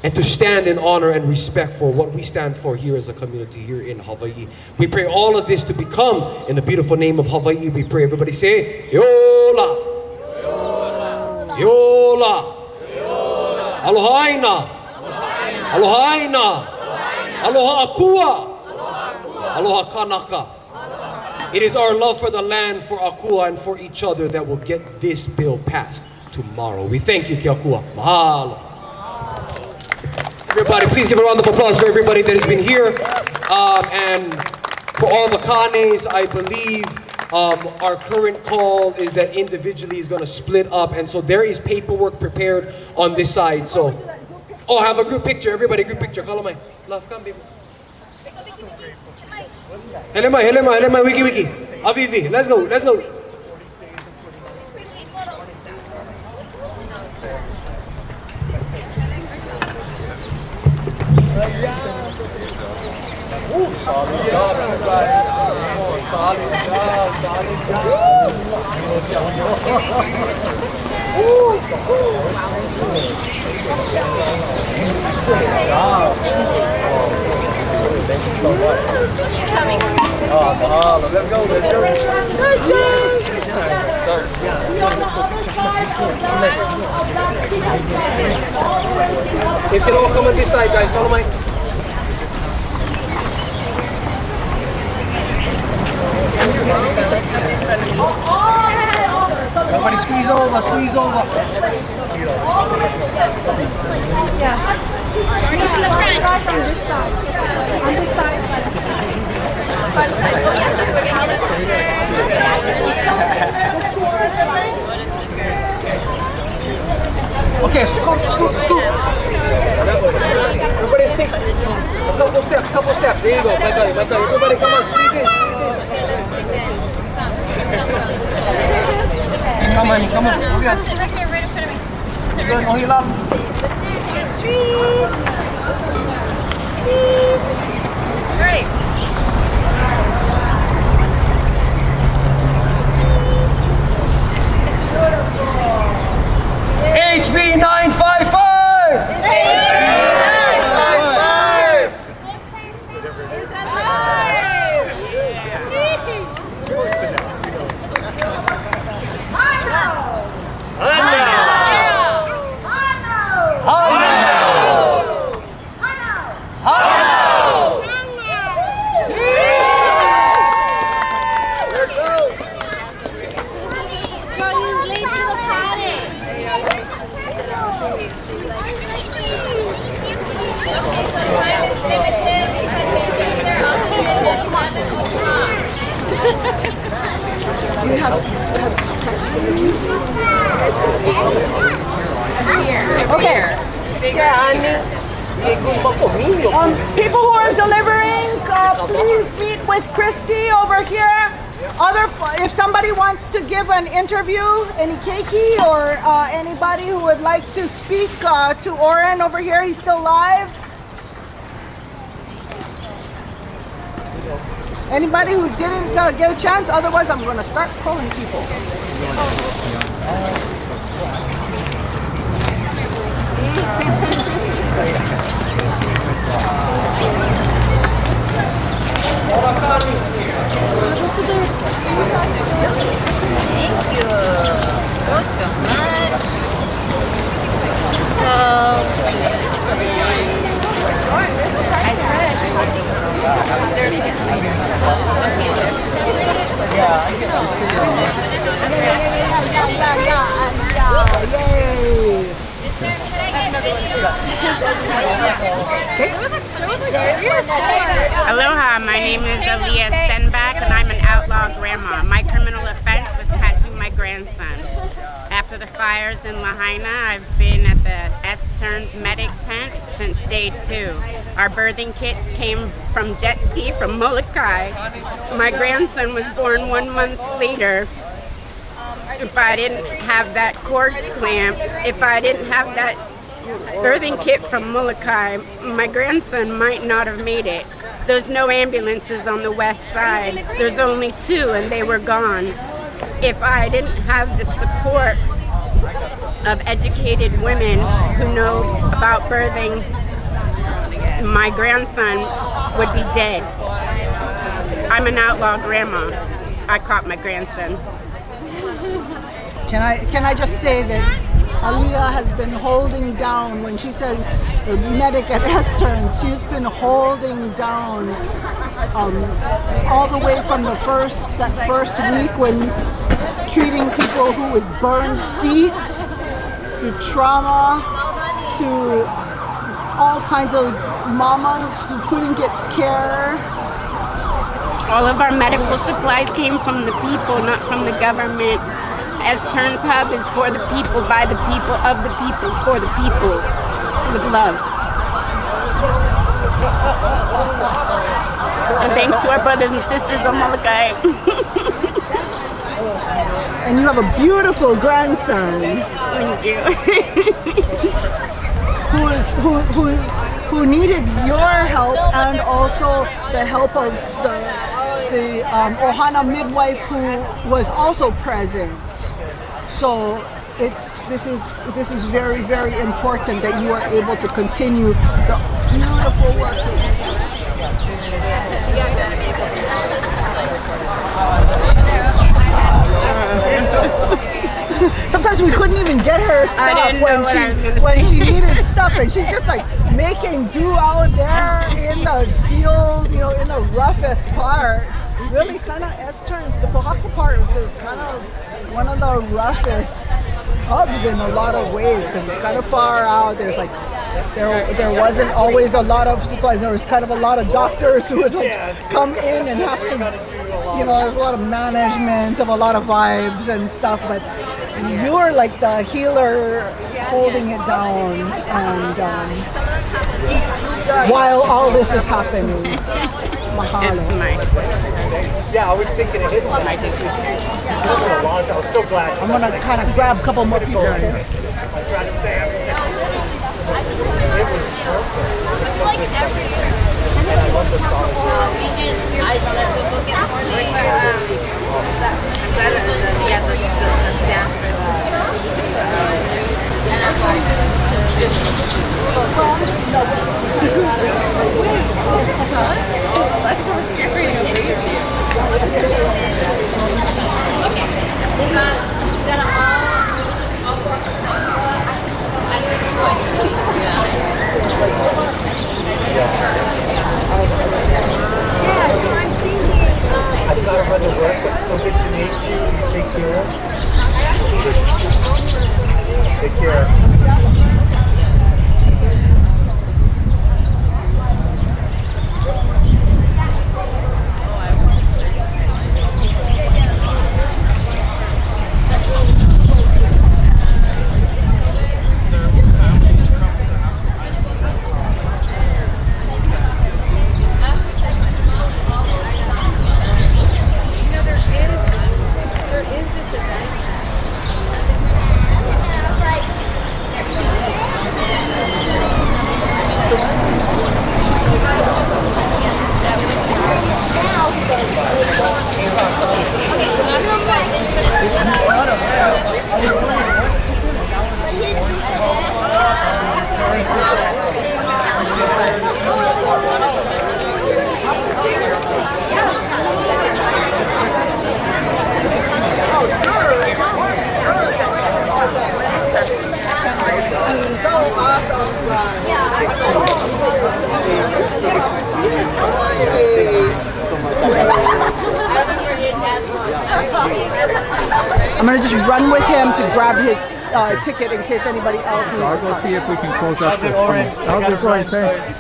and to stand in honor and respect for what we stand for here as a community here in Hawaii. We pray all of this to become, in the beautiful name of Hawaii, we pray, everybody say, Yola, Yola, Yola, Aloha Aina, Aloha Aina, Aloha Akua, Aloha Kanaka. It is our love for the land, for Akua, and for each other that will get this bill passed tomorrow. We thank you, Ke Akua. Mahalo. Everybody, please give a round of applause for everybody that has been here. And for all the kanes, I believe our current call is that individually is going to split up. And so there is paperwork prepared on this side. So, have a group picture. Everybody, group picture. Call my love, come, baby. Helema, wiki, Avivi, let's go. Solid job, everybody. Solid Thank you so much. Coming. Let's go. If you don't come on this side, guys, follow my. Everybody squeeze over. Yeah. On this side. Okay, scoop. Everybody stick. A couple steps. There you go. Everybody come on, squeeze in. Come on. Sit right here, right in front of me. Sit right here. Trees. Great. HB 955! Is alive! You have okay. People who are delivering, please meet with Christy over here. If somebody wants to give an interview, any keiki or anybody who would like to speak to Oren over here, he's still live. Anybody who didn't get a chance, otherwise I'm going to start calling people. Thank you so much. Aloha, my name is Aaliyah Stenbach and I'm an outlaw grandma. My criminal offense was catching my grandson. After the fires in Lahaina, I've been at the S Turns Medic tent since day 2. Our birthing kits came from jet ski from Molokai. My grandson was born 1 month later. If I didn't have that cord clamp, if I didn't have that birthing kit from Molokai, my grandson might not have made it. There's no ambulances on the west side. There's only 2 and they were gone. If I didn't have the support of educated women who know about birthing, my grandson would be dead. I'm an outlaw grandma. I caught my grandson. Can I just say that Aaliyah has been holding down, when she says the medic at Eastern, she's been holding down all the way from that first week when treating people who with burned feet, to trauma, to all kinds of mamas who couldn't get care. All of our medical supplies came from the people, not from the government. As Turns Hub is for the people, by the people, of the people, for the people, with love. And thanks to our brothers and sisters on Molokai. And you have a beautiful grandson. Thank you. who needed your help and also the help of the Ohana midwife who was also present. So this is very, very important that you are able to continue the beautiful work. Sometimes we couldn't even get her stuff when she needed stuff, and she's just like making do out there in the field, you know, in the roughest part. Really, kind of S-turns. The Pohaka part is kind of one of the roughest hubs in a lot of ways because it's kind of far out. There's like there wasn't always a lot of supplies. There was kind of a lot of doctors who would like come in and have to, you know, there's a lot of management of a lot of vibes and stuff, but you're like the healer holding it down and while all this is happening. Mahalo. It's nice. Yeah, I was thinking of it and I think the laws. I was so glad. I'm gonna kind of grab a couple more people. I tried to say everything. It was perfect. It was so good. And I love the song. I slept the book in the morning. I'm glad that the down. I've got to run to work, but it's so good to meet you. Take care. Take care. I'm gonna just run with him to grab his ticket in case anybody else needs I'll a go card. see if we can close up this. How's it going? Thanks.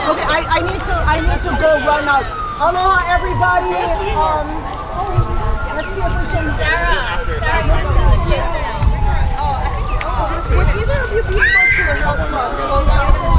Okay, I need to go run out. Aloha, everybody. Let's see if we can. Would either of you be able to help close out?